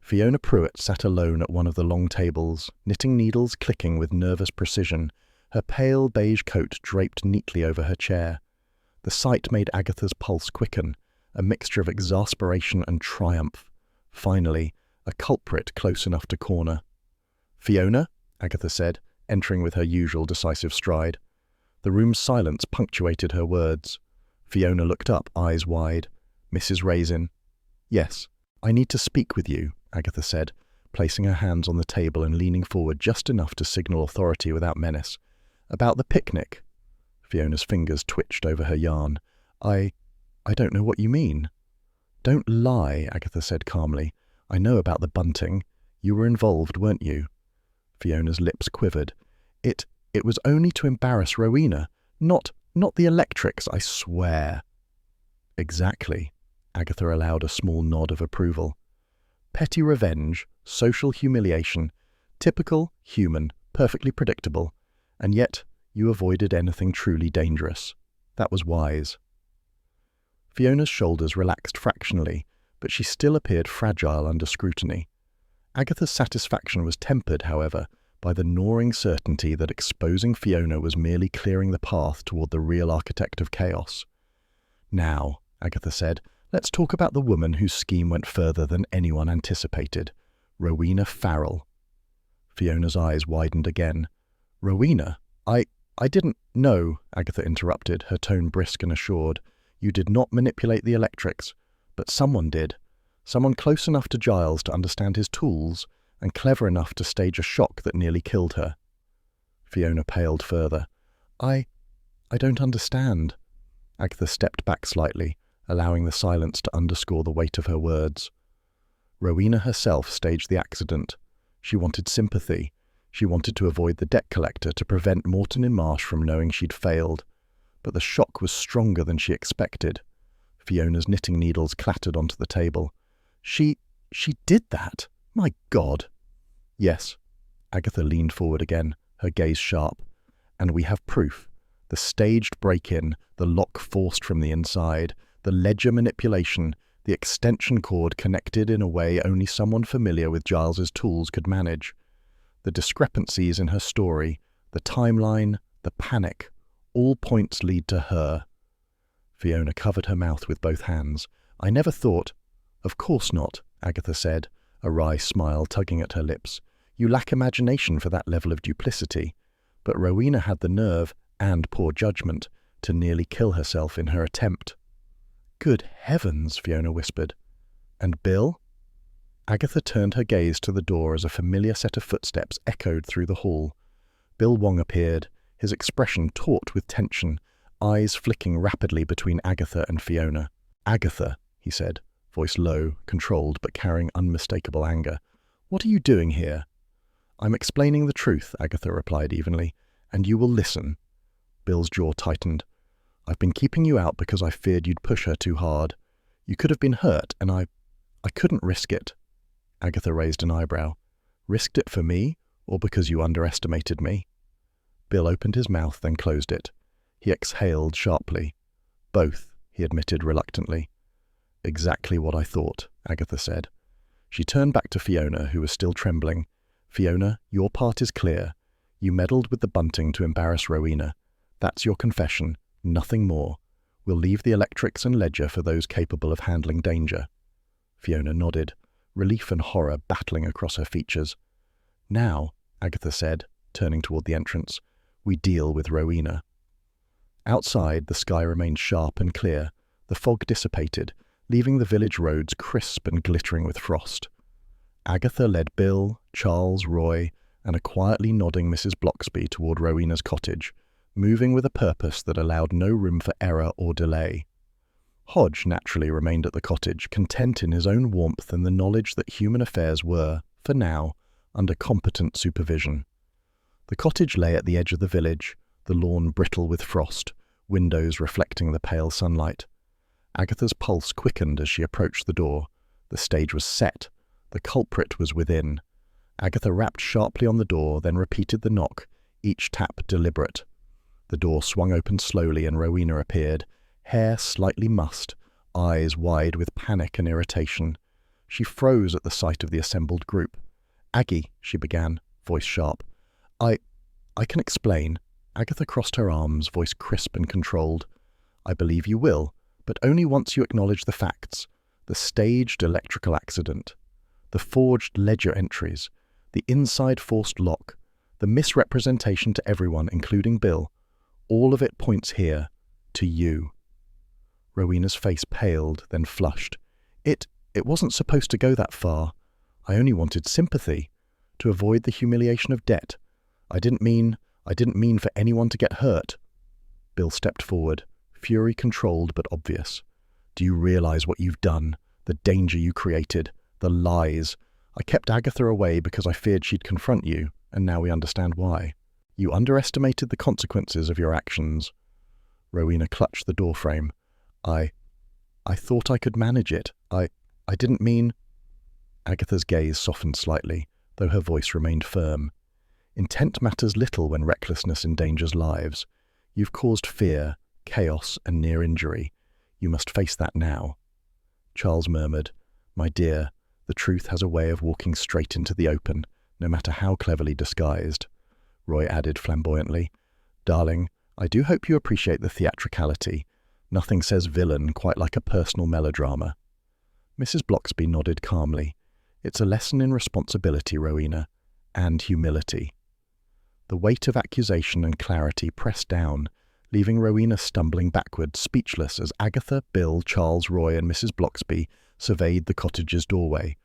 Fiona Pruitt sat alone at one of the long tables, knitting needles clicking with nervous precision, her pale beige coat draped neatly over her chair. The sight made Agatha's pulse quicken, a mixture of exasperation and triumph. Finally, a culprit close enough to corner. "Fiona," Agatha said, entering with her usual decisive stride. The room's silence punctuated her words. Fiona looked up, eyes wide. "Mrs. Raisin." "Yes, I need to speak with you," Agatha said, placing her hands on the table and leaning forward just enough to signal authority without menace. "About the picnic." Fiona's fingers twitched over her yarn. I don't know what you mean." "Don't lie," Agatha said calmly. "I know about the bunting. You were involved, weren't you?" Fiona's lips quivered. It was only to embarrass Rowena. Not the electrics, I swear." "Exactly." Agatha allowed a small nod of approval. "Petty revenge, social humiliation, typical, human, perfectly predictable. And yet you avoided anything truly dangerous. That was wise." Fiona's shoulders relaxed fractionally, but she still appeared fragile under scrutiny. Agatha's satisfaction was tempered, however, by the gnawing certainty that exposing Fiona was merely clearing the path toward the real architect of chaos. "Now," Agatha said, "let's talk about the woman whose scheme went further than anyone anticipated. Rowena Farrell." Fiona's eyes widened again. "Rowena? I didn't—" "No," Agatha interrupted, her tone brisk and assured. "You did not manipulate the electrics, but someone did. Someone close enough to Giles to understand his tools, and clever enough to stage a shock that nearly killed her." Fiona paled further. I don't understand." Agatha stepped back slightly, allowing the silence to underscore the weight of her words. "Rowena herself staged the accident. She wanted sympathy. She wanted to avoid the debt collector to prevent Morton in Marsh from knowing she'd failed. But the shock was stronger than she expected." Fiona's knitting needles clattered onto the table. She did that? My God." "Yes." Agatha leaned forward again, her gaze sharp. "And we have proof. The staged break-in, the lock forced from the inside, the ledger manipulation, the extension cord connected in a way only someone familiar with Giles's tools could manage. The discrepancies in her story, the timeline, the panic, all points lead to her." Fiona covered her mouth with both hands. "I never thought—" "Of course not," Agatha said, a wry smile tugging at her lips. "You lack imagination for that level of duplicity. But Rowena had the nerve, and poor judgment, to nearly kill herself in her attempt." "Good heavens," Fiona whispered. "And Bill?" Agatha turned her gaze to the door as a familiar set of footsteps echoed through the hall. Bill Wong appeared, his expression taut with tension, eyes flicking rapidly between Agatha and Fiona. "Agatha," he said, voice low, controlled, but carrying unmistakable anger. "What are you doing here?" "I'm explaining the truth," Agatha replied evenly, "and you will listen." Bill's jaw tightened. "I've been keeping you out because I feared you'd push her too hard. You could have been hurt, and I couldn't risk it." Agatha raised an eyebrow. "Risked it for me, or because you underestimated me?" Bill opened his mouth, then closed it. He exhaled sharply. "Both," he admitted reluctantly. "Exactly what I thought," Agatha said. She turned back to Fiona, who was still trembling. "Fiona, your part is clear. You meddled with the bunting to embarrass Rowena. That's your confession, nothing more. We'll leave the electrics and ledger for those capable of handling danger." Fiona nodded, relief and horror battling across her features. "Now," Agatha said, turning toward the entrance, "we deal with Rowena." Outside, the sky remained sharp and clear. The fog dissipated, leaving the village roads crisp and glittering with frost. Agatha led Bill, Charles, Roy, and a quietly nodding Mrs. Bloxby toward Rowena's cottage, moving with a purpose that allowed no room for error or delay. Hodge naturally remained at the cottage, content in his own warmth and the knowledge that human affairs were, for now, under competent supervision. The cottage lay at the edge of the village, the lawn brittle with frost, windows reflecting the pale sunlight. Agatha's pulse quickened as she approached the door. The stage was set. The culprit was within. Agatha rapped sharply on the door, then repeated the knock, each tap deliberate. The door swung open slowly and Rowena appeared, hair slightly mussed, eyes wide with panic and irritation. She froze at the sight of the assembled group. "Aggie," she began, voice sharp. I can explain." Agatha crossed her arms, voice crisp and controlled. "I believe you will, but only once you acknowledge the facts. The staged electrical accident, the forged ledger entries, the inside forced lock, the misrepresentation to everyone, including Bill. All of it points here, to you." Rowena's face paled, then flushed. It wasn't supposed to go that far. I only wanted sympathy, to avoid the humiliation of debt. I didn't mean for anyone to get hurt." Bill stepped forward, fury controlled but obvious. "Do you realize what you've done? The danger you created? The lies? I kept Agatha away because I feared she'd confront you, and now we understand why. You underestimated the consequences of your actions." Rowena clutched the doorframe. I thought I could manage it. I didn't mean—" Agatha's gaze softened slightly, though her voice remained firm. "Intent matters little when recklessness endangers lives. You've caused fear, chaos, and near injury. You must face that now." Charles murmured, "My dear, the truth has a way of walking straight into the open, no matter how cleverly disguised." Roy added flamboyantly, "Darling, I do hope you appreciate the theatricality. Nothing says villain quite like a personal melodrama." Mrs. Bloxby nodded calmly. "It's a lesson in responsibility, Rowena, and humility." The weight of accusation and clarity pressed down, leaving Rowena stumbling backward, speechless, as Agatha, Bill, Charles, Roy, and Mrs. Bloxby surveyed the cottage's doorway.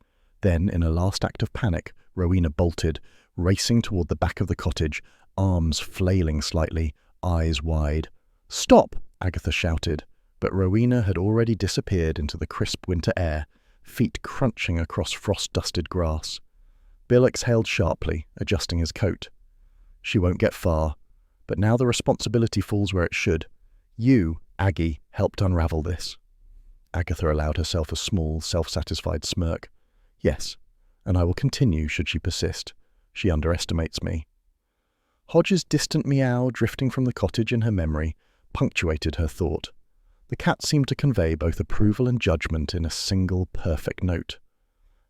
Then, in a last act of panic, Rowena bolted, racing toward the back of the cottage, arms flailing slightly, eyes wide. "Stop!" Agatha shouted, but Rowena had already disappeared into the crisp winter air, feet crunching across frost-dusted grass. Bill exhaled sharply, adjusting his coat. "She won't get far, but now the responsibility falls where it should. You, Aggie, helped unravel this." Agatha allowed herself a small, self-satisfied smirk. "Yes, and I will continue should she persist. She underestimates me." Hodge's distant meow drifting from the cottage in her memory punctuated her thought. The cat seemed to convey both approval and judgment in a single, perfect note.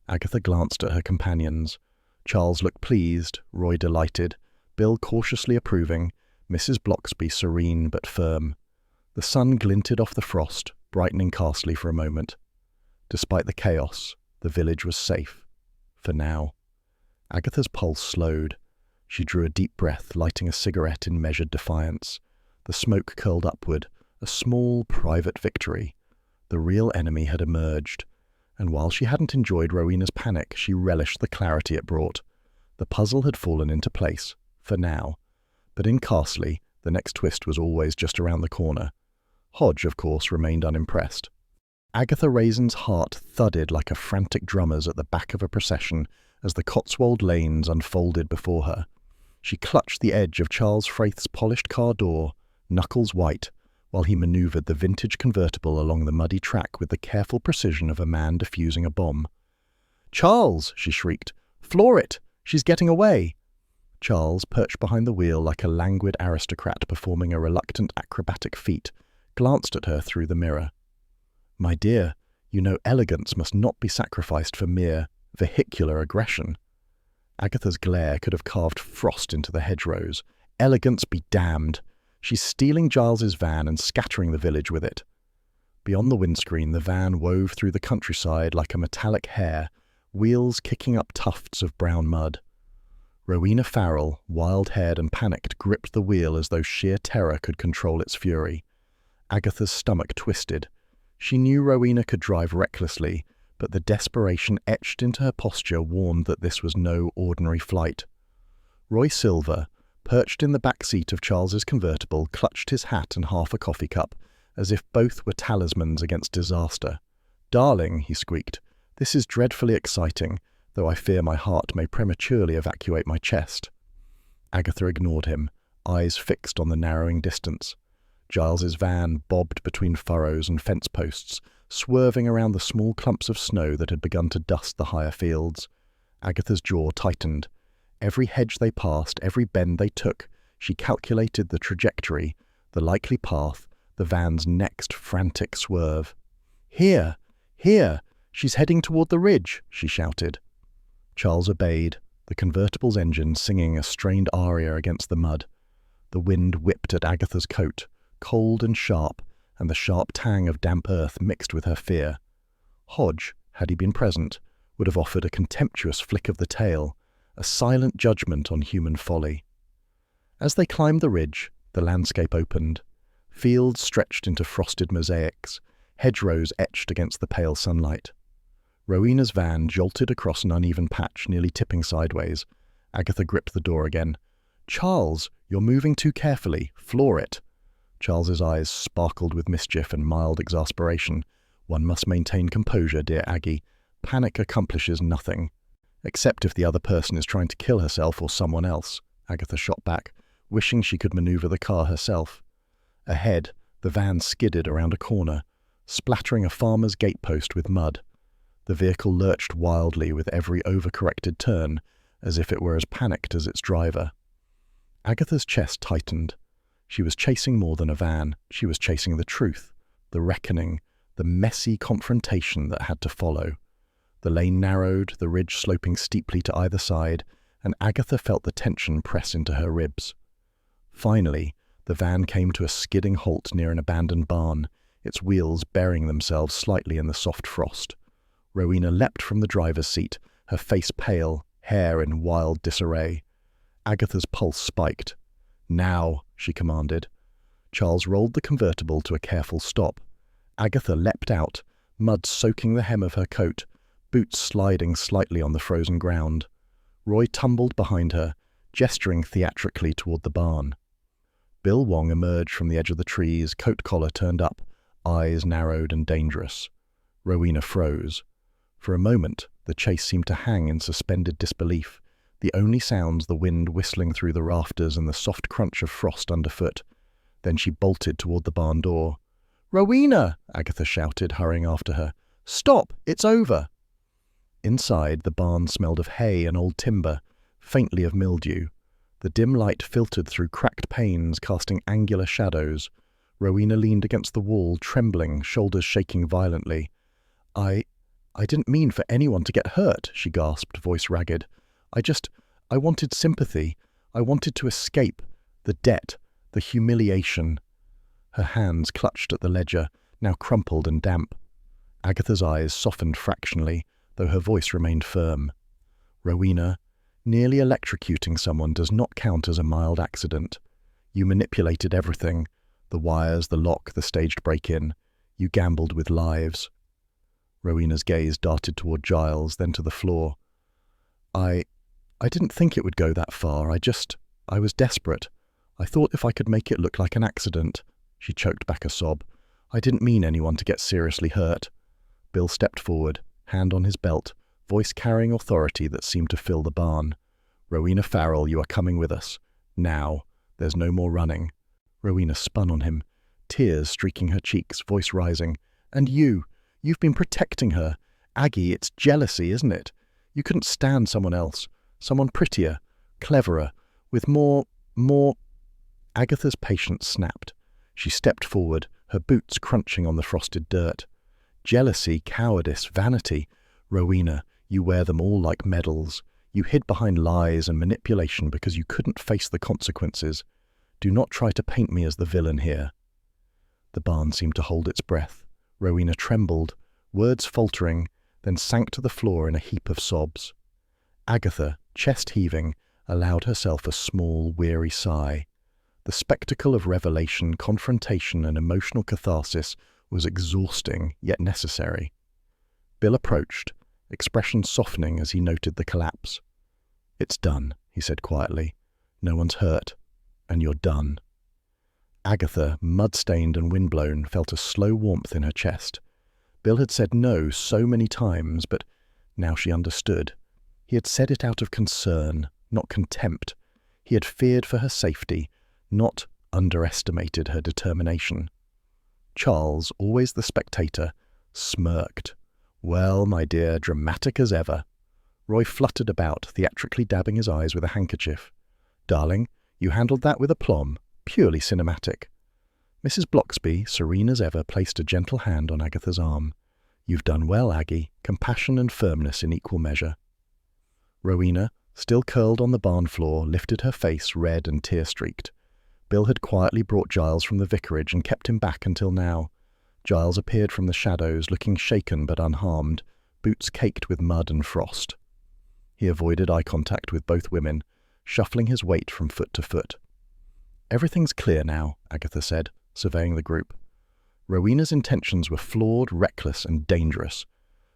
Agatha glanced at her companions. Charles looked pleased, Roy delighted, Bill cautiously approving, Mrs. Bloxby serene but firm. The sun glinted off the frost, brightening Carsely for a moment. Despite the chaos, the village was safe. For now. Agatha's pulse slowed. She drew a deep breath, lighting a cigarette in measured defiance. The smoke curled upward, a small, private victory. The real enemy had emerged, and while she hadn't enjoyed Rowena's panic, she relished the clarity it brought. The puzzle had fallen into place, for now. But in Carsely, the next twist was always just around the corner. Hodge, of course, remained unimpressed. Agatha Raisin's heart thudded like a frantic drummer's at the back of a procession as the Cotswold lanes unfolded before her. She clutched the edge of Charles Frayth's polished car door, knuckles white, while he maneuvered the vintage convertible along the muddy track with the careful precision of a man defusing a bomb. "Charles!" she shrieked. "Floor it! She's getting away!" Charles, perched behind the wheel like a languid aristocrat performing a reluctant acrobatic feat, glanced at her through the mirror. "My dear, you know elegance must not be sacrificed for mere vehicular aggression." Agatha's glare could have carved frost into the hedgerows. "Elegance be damned! She's stealing Giles's van and scattering the village with it." Beyond the windscreen, the van wove through the countryside like a metallic hair, wheels kicking up tufts of brown mud. Rowena Farrell, wild-haired and panicked, gripped the wheel as though sheer terror could control its fury. Agatha's stomach twisted. She knew Rowena could drive recklessly, but the desperation etched into her posture warned that this was no ordinary flight. Roy Silver, perched in the back seat of Charles's convertible, clutched his hat and half a coffee cup, as if both were talismans against disaster. "Darling," he squeaked, "this is dreadfully exciting, though I fear my heart may prematurely evacuate my chest." Agatha ignored him, eyes fixed on the narrowing distance. Giles's van bobbed between furrows and fence posts, swerving around the small clumps of snow that had begun to dust the higher fields. Agatha's jaw tightened. Every hedge they passed, every bend they took, she calculated the trajectory, the likely path, the van's next frantic swerve. "Here! Here! She's heading toward the ridge!" she shouted. Charles obeyed, the convertible's engine singing a strained aria against the mud. The wind whipped at Agatha's coat, cold and sharp, and the sharp tang of damp earth mixed with her fear. Hodge, had he been present, would have offered a contemptuous flick of the tail, a silent judgment on human folly. As they climbed the ridge, The landscape opened. Fields stretched into frosted mosaics, hedgerows etched against the pale sunlight. Rowena's van jolted across an uneven patch, nearly tipping sideways. Agatha gripped the door again. "Charles, you're moving too carefully. Floor it." Charles's eyes sparkled with mischief and mild exasperation. "One must maintain composure, dear Aggie. Panic accomplishes nothing." "Except if the other person is trying to kill herself or someone else," Agatha shot back, wishing she could maneuver the car herself. Ahead, the van skidded around a corner, splattering a farmer's gatepost with mud. The vehicle lurched wildly with every overcorrected turn, as if it were as panicked as its driver. Agatha's chest tightened. She was chasing more than a van. She was chasing the truth, the reckoning, the messy confrontation that had to follow. The lane narrowed, the ridge sloping steeply to either side, and Agatha felt the tension press into her ribs. Finally, the van came to a skidding halt near an abandoned barn, its wheels burying themselves slightly in the soft frost. Rowena leapt from the driver's seat, her face pale, hair in wild disarray. Agatha's pulse spiked. "Now," she commanded. Charles rolled the convertible to a careful stop. Agatha leapt out, mud soaking the hem of her coat, boots sliding slightly on the frozen ground. Roy tumbled behind her, gesturing theatrically toward the barn. Bill Wong emerged from the edge of the trees, coat collar turned up, eyes narrowed and dangerous. Rowena froze. For a moment, the chase seemed to hang in suspended disbelief, the only sounds the wind whistling through the rafters and the soft crunch of frost underfoot. Then she bolted toward the barn door. "Rowena!" Agatha shouted, hurrying after her. "Stop! It's over!" Inside, the barn smelled of hay and old timber, faintly of mildew. The dim light filtered through cracked panes, casting angular shadows. Rowena leaned against the wall, trembling, shoulders shaking violently. I didn't mean for anyone to get hurt," she gasped, voice ragged. I wanted sympathy. I wanted to escape. The debt, the humiliation." Her hands clutched at the ledger, now crumpled and damp. Agatha's eyes softened fractionally, though her voice remained firm. "Rowena, nearly electrocuting someone does not count as a mild accident. You manipulated everything, the wires, the lock, the staged break-in. You gambled with lives." Rowena's gaze darted toward Giles, then to the floor. I didn't think it would go that far. I was desperate. I thought if I could make it look like an accident." She choked back a sob. "I didn't mean anyone to get seriously hurt." Bill stepped forward, hand on his belt, voice carrying authority that seemed to fill the barn. "Rowena Farrell, you are coming with us. Now. There's no more running." Rowena spun on him, tears streaking her cheeks, voice rising. "And you've been protecting her. Aggie, it's jealousy, isn't it? You couldn't stand someone else, someone prettier, cleverer, with more... Agatha's patience snapped. She stepped forward, her boots crunching on the frosted dirt. "Jealousy, cowardice, vanity. Rowena, you wear them all like medals. You hid behind lies and manipulation because you couldn't face the consequences. Do not try to paint me as the villain here." The barn seemed to hold its breath. Rowena trembled, words faltering, then sank to the floor in a heap of sobs. Agatha, chest heaving, allowed herself a small, weary sigh. The spectacle of revelation, confrontation, and emotional catharsis was exhausting, yet necessary. Bill approached, expression softening as he noted the collapse. "It's done," he said quietly. "No one's hurt, and you're done." Agatha, mud-stained and windblown, felt a slow warmth in her chest. Bill had said no so many times, but now she understood. He had said it out of concern, not contempt. He had feared for her safety, not underestimated her determination. Charles, always the spectator, smirked. "Well, my dear, dramatic as ever." Roy fluttered about, theatrically dabbing his eyes with a handkerchief. "Darling, you handled that with aplomb. Purely cinematic." Mrs. Bloxby, serene as ever, placed a gentle hand on Agatha's arm. "You've done well, Aggie. Compassion and firmness in equal measure." Rowena, still curled on the barn floor, lifted her face, red and tear-streaked. Bill had quietly brought Giles from the vicarage and kept him back until now. Giles appeared from the shadows, looking shaken but unharmed, boots caked with mud and frost. He avoided eye contact with both women, shuffling his weight from foot to foot. Everything's clear now, Agatha said, surveying the group. Rowena's intentions were flawed, reckless, and dangerous.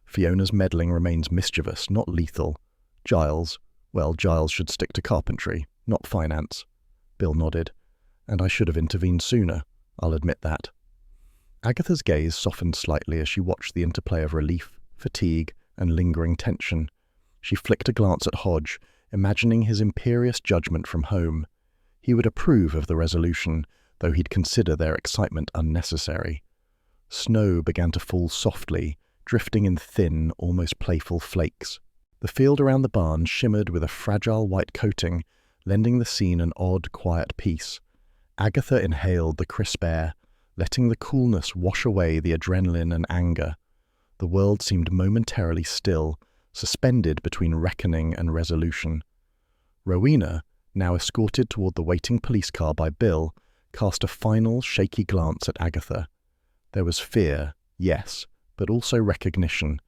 Fiona's meddling remains mischievous, not lethal. Giles should stick to carpentry, not finance. Bill nodded. And I should have intervened sooner, I'll admit that. Agatha's gaze softened slightly as she watched the interplay of relief, fatigue, and lingering tension. She flicked a glance at Hodge, imagining his imperious judgment from home. He would approve of the resolution, though he'd consider their excitement unnecessary. Snow began to fall softly, drifting in thin, almost playful flakes. The field around the barn shimmered with a fragile white coating, lending the scene an odd, quiet peace. Agatha inhaled the crisp air, letting the coolness wash away the adrenaline and anger. The world seemed momentarily still, suspended between reckoning and resolution. Rowena, now escorted toward the waiting police car by Bill, cast a final, shaky glance at Agatha. There was fear, yes, but also recognition.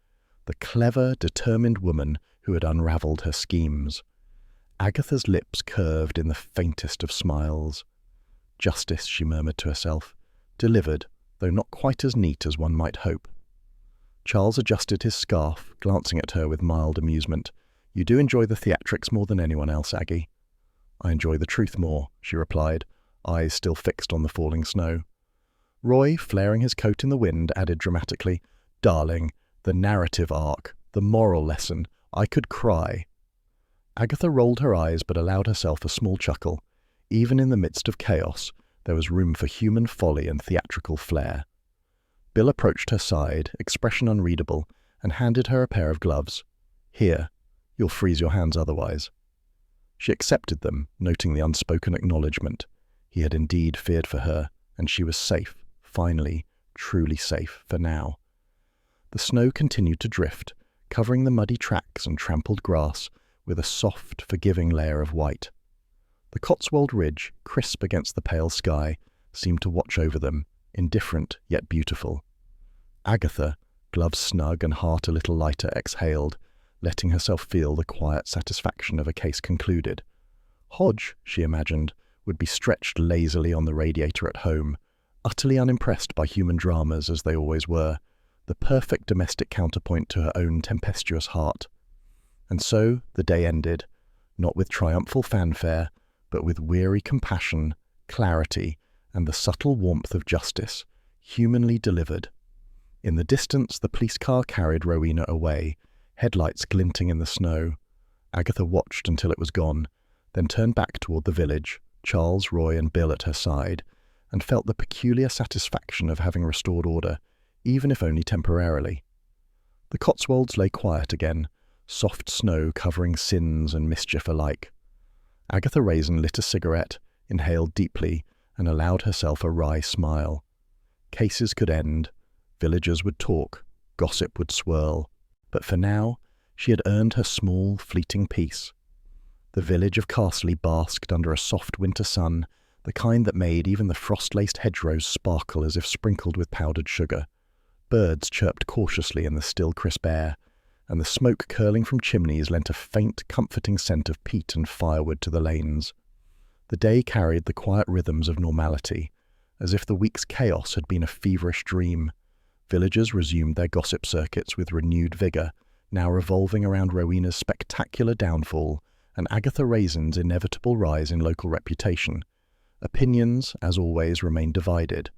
The clever, determined woman who had unravelled her schemes. Agatha's lips curved in the faintest of smiles. Justice, she murmured to herself, delivered, though not quite as neat as one might hope. Charles adjusted his scarf, glancing at her with mild amusement. You do enjoy the theatrics more than anyone else, Aggie. I enjoy the truth more, she replied, eyes still fixed on the falling snow. Roy, flaring his coat in the wind, added dramatically, Darling, the narrative arc, the moral lesson, I could cry. Agatha rolled her eyes but allowed herself a small chuckle. Even in the midst of chaos, there was room for human folly and theatrical flair. Bill approached her side, expression unreadable, and handed her a pair of gloves. Here, you'll freeze your hands otherwise. She accepted them, noting the unspoken acknowledgement. He had indeed feared for her, and she was safe, finally, truly safe, for now. The snow continued to drift, covering the muddy tracks and trampled grass with a soft, forgiving layer of white. The Cotswold Ridge, crisp against the pale sky, seemed to watch over them, indifferent yet beautiful. Agatha, gloves snug and heart a little lighter, exhaled, letting herself feel the quiet satisfaction of a case concluded. Hodge, she imagined, would be stretched lazily on the radiator at home, utterly unimpressed by human dramas as they always were, the perfect domestic counterpoint to her own tempestuous heart. And so the day ended, not with triumphal fanfare, but with weary compassion, clarity, and the subtle warmth of justice, humanly delivered. In the distance, the police car carried Rowena away, headlights glinting in the snow. Agatha watched until it was gone, then turned back toward the village, Charles, Roy, and Bill at her side, and felt the peculiar satisfaction of having restored order, even if only temporarily. The Cotswolds lay quiet again, soft snow covering sins and mischief alike. Agatha Raisin lit a cigarette, inhaled deeply, and allowed herself a wry smile. Cases could end, villagers would talk, gossip would swirl, but for now, she had earned her small, fleeting peace. The village of Carsely basked under a soft winter sun, the kind that made even the frost-laced hedgerows sparkle as if sprinkled with powdered sugar. Birds chirped cautiously in the still, crisp air, and the smoke curling from chimneys lent a faint, comforting scent of peat and firewood to the lanes. The day carried the quiet rhythms of normality, as if the week's chaos had been a feverish dream. Villagers resumed their gossip circuits with renewed vigour, now revolving around Rowena's spectacular downfall and Agatha Raisin's inevitable rise in local reputation. Opinions, as always, remained divided.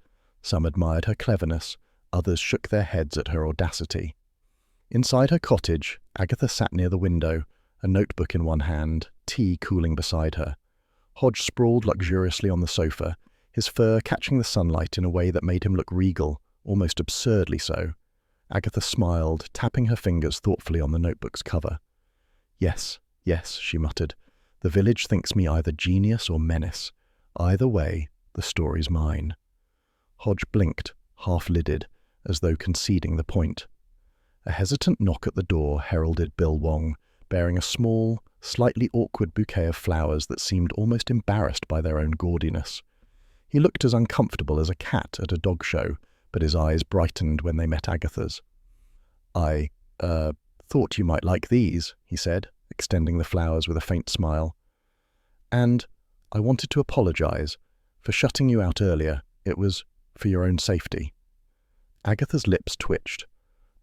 Some admired her cleverness, others shook their heads at her audacity. Inside her cottage, Agatha sat near the window, a notebook in one hand, tea cooling beside her. Hodge sprawled luxuriously on the sofa, his fur catching the sunlight in a way that made him look regal, almost absurdly so. Agatha smiled, tapping her fingers thoughtfully on the notebook's cover. Yes, she muttered. The village thinks me either genius or menace. Either way, the story's mine. Hodge blinked, half-lidded, as though conceding the point. A hesitant knock at the door heralded Bill Wong, bearing a small, slightly awkward bouquet of flowers that seemed almost embarrassed by their own gaudiness. He looked as uncomfortable as a cat at a dog show, but his eyes brightened when they met Agatha's. I thought you might like these, he said, extending the flowers with a faint smile. And I wanted to apologize. For shutting you out earlier, it was for your own safety." Agatha's lips twitched.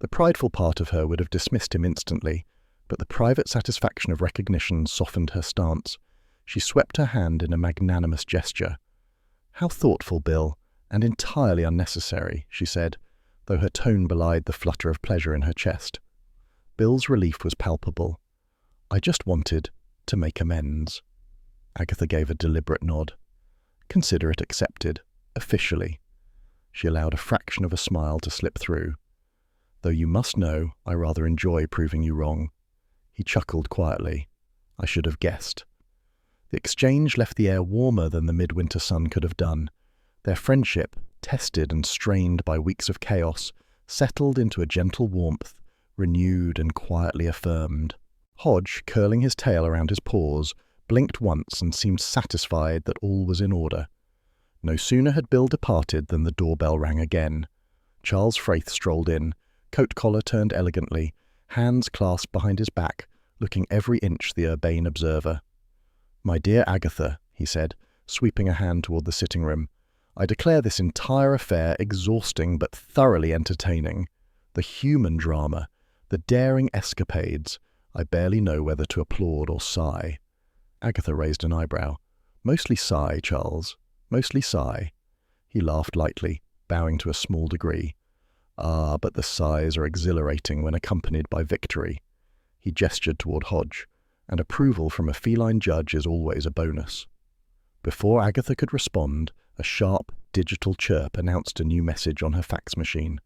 The prideful part of her would have dismissed him instantly, but the private satisfaction of recognition softened her stance. She swept her hand in a magnanimous gesture. "How thoughtful, Bill, and entirely unnecessary," she said, though her tone belied the flutter of pleasure in her chest. Bill's relief was palpable. "I just wanted to make amends." Agatha gave a deliberate nod. "Consider it accepted, officially." She allowed a fraction of a smile to slip through. "Though you must know, I rather enjoy proving you wrong." He chuckled quietly. "I should have guessed." The exchange left the air warmer than the midwinter sun could have done. Their friendship, tested and strained by weeks of chaos, settled into a gentle warmth, renewed and quietly affirmed. Hodge, curling his tail around his paws, blinked once and seemed satisfied that all was in order. No sooner had Bill departed than the doorbell rang again. Charles Fraith strolled in, coat collar turned elegantly, hands clasped behind his back, looking every inch the urbane observer. "My dear Agatha," he said, sweeping a hand toward the sitting room, "I declare this entire affair exhausting but thoroughly entertaining. The human drama, the daring escapades, I barely know whether to applaud or sigh." Agatha raised an eyebrow. "Mostly sigh, Charles, mostly sigh." He laughed lightly, bowing to a small degree. "Ah, but the sighs are exhilarating when accompanied by victory." He gestured toward Hodge, and approval from a feline judge is always a bonus. Before Agatha could respond, a sharp, digital chirp announced a new message on her fax machine.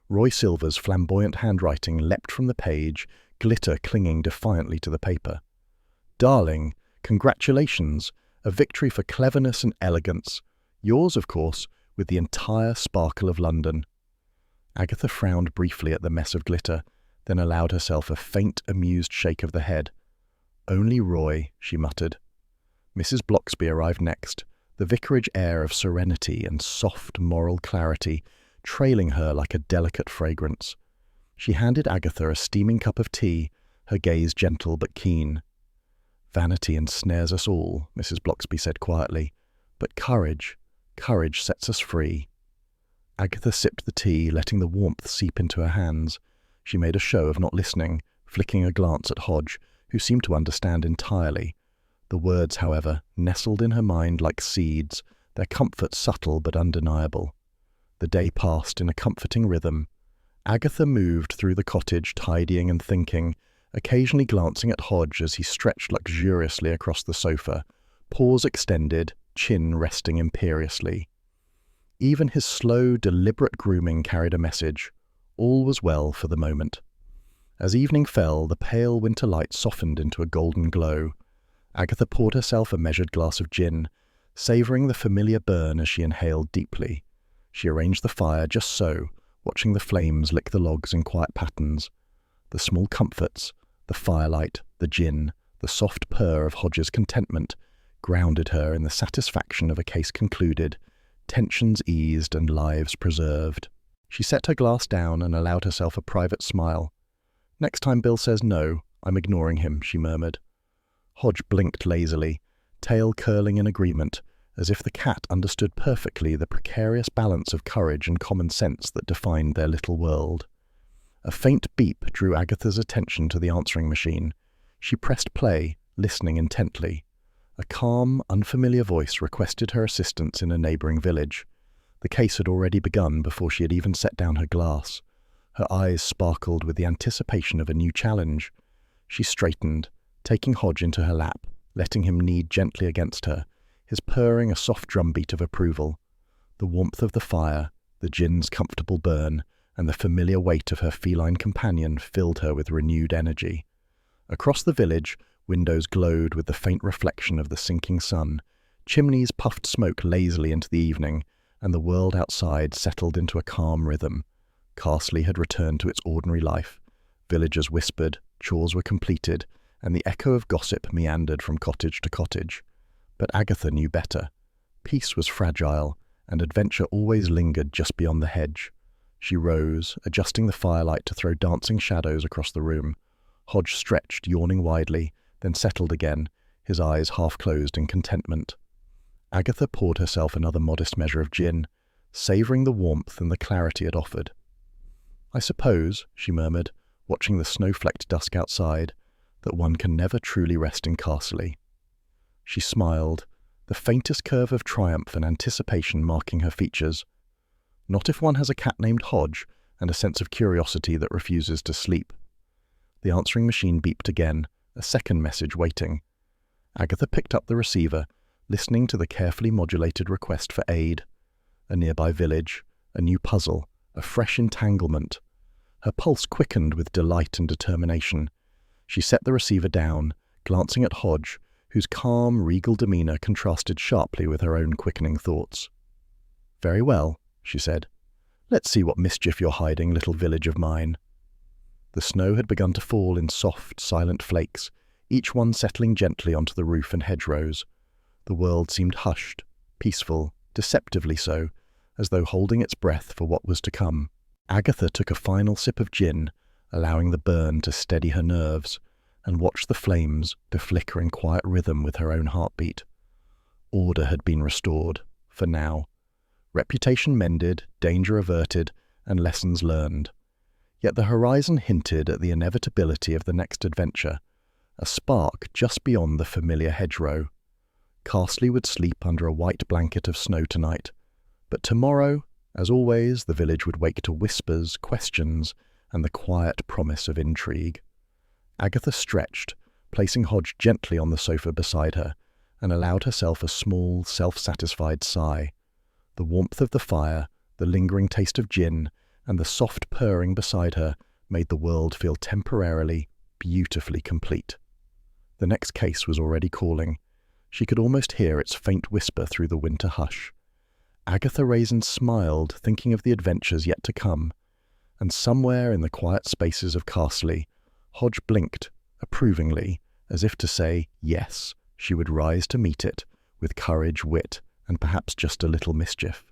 Roy Silver's flamboyant handwriting leapt from the page, glitter clinging defiantly to the paper. "Darling, congratulations! A victory for cleverness and elegance. Yours, of course, with the entire sparkle of London." Agatha frowned briefly at the mess of glitter, then allowed herself a faint, amused shake of the head. "Only Roy," she muttered. Mrs. Blocksby arrived next, the vicarage air of serenity and soft moral clarity trailing her like a delicate fragrance. She handed Agatha a steaming cup of tea, her gaze gentle but keen. "Vanity ensnares us all," Mrs. Blocksby said quietly, "but courage sets us free." Agatha sipped the tea, letting the warmth seep into her hands. She made a show of not listening, flicking a glance at Hodge, who seemed to understand entirely. The words, however, nestled in her mind like seeds, their comfort subtle but undeniable. The day passed in a comforting rhythm. Agatha moved through the cottage, tidying and thinking, occasionally glancing at Hodge as he stretched luxuriously across the sofa, paws extended, chin resting imperiously. Even his slow, deliberate grooming carried a message. All was well for the moment. As evening fell, the pale winter light softened into a golden glow. Agatha poured herself a measured glass of gin, savouring the familiar burn as she inhaled deeply. She arranged the fire just so, watching the flames lick the logs in quiet patterns. The small comforts, the firelight, the gin, the soft purr of Hodge's contentment, grounded her in the satisfaction of a case concluded, tensions eased and lives preserved. She set her glass down and allowed herself a private smile. "Next time Bill says no, I'm ignoring him," she murmured. Hodge blinked lazily, tail curling in agreement, as if the cat understood perfectly the precarious balance of courage and common sense that defined their little world. A faint beep drew Agatha's attention to the answering machine. She pressed play, listening intently. A calm, unfamiliar voice requested her assistance in a neighbouring village. The case had already begun before she had even set down her glass. Her eyes sparkled with the anticipation of a new challenge. She straightened, taking Hodge into her lap, letting him knead gently against her, his purring a soft drumbeat of approval. The warmth of the fire, the gin's comfortable burn, and the familiar weight of her feline companion filled her with renewed energy. Across the village, windows glowed with the faint reflection of the sinking sun, chimneys puffed smoke lazily into the evening, and the world outside settled into a calm rhythm. Carsely had returned to its ordinary life. Villagers whispered, chores were completed, and the echo of gossip meandered from cottage to cottage. But Agatha knew better. Peace was fragile, and adventure always lingered just beyond the hedge. She rose, adjusting the firelight to throw dancing shadows across the room. Hodge stretched, yawning widely, then settled again, his eyes half closed in contentment. Agatha poured herself another modest measure of gin, savouring the warmth and the clarity it offered. "I suppose," she murmured, watching the snow-flecked dusk outside, "that one can never truly rest in Carsely." She smiled, the faintest curve of triumph and anticipation marking her features. Not if one has a cat named Hodge and a sense of curiosity that refuses to sleep. The answering machine beeped again, a second message waiting. Agatha picked up the receiver, listening to the carefully modulated request for aid. A nearby village, a new puzzle, a fresh entanglement. Her pulse quickened with delight and determination. She set the receiver down, glancing at Hodge, whose calm, regal demeanour contrasted sharply with her own quickening thoughts. "Very well," she said. "Let's see what mischief you're hiding, little village of mine." The snow had begun to fall in soft, silent flakes, each one settling gently onto the roof and hedgerows. The world seemed hushed, peaceful, deceptively so, as though holding its breath for what was to come. Agatha took a final sip of gin, allowing the burn to steady her nerves, and watched the flames to flicker in quiet rhythm with her own heartbeat. Order had been restored, for now. Reputation mended, danger averted, and lessons learned. Yet the horizon hinted at the inevitability of the next adventure, a spark just beyond the familiar hedgerow. Carsely would sleep under a white blanket of snow tonight, but tomorrow, as always, the village would wake to whispers, questions, and the quiet promise of intrigue. Agatha stretched, placing Hodge gently on the sofa beside her, and allowed herself a small, self-satisfied sigh. The warmth of the fire, the lingering taste of gin, and the soft purring beside her made the world feel temporarily, beautifully complete. The next case was already calling. She could almost hear its faint whisper through the winter hush. Agatha Raisin smiled, thinking of the adventures yet to come, and somewhere in the quiet spaces of Carsely, Hodge blinked, approvingly, as if to say, yes, she would rise to meet it, with courage, wit, and perhaps just a little mischief.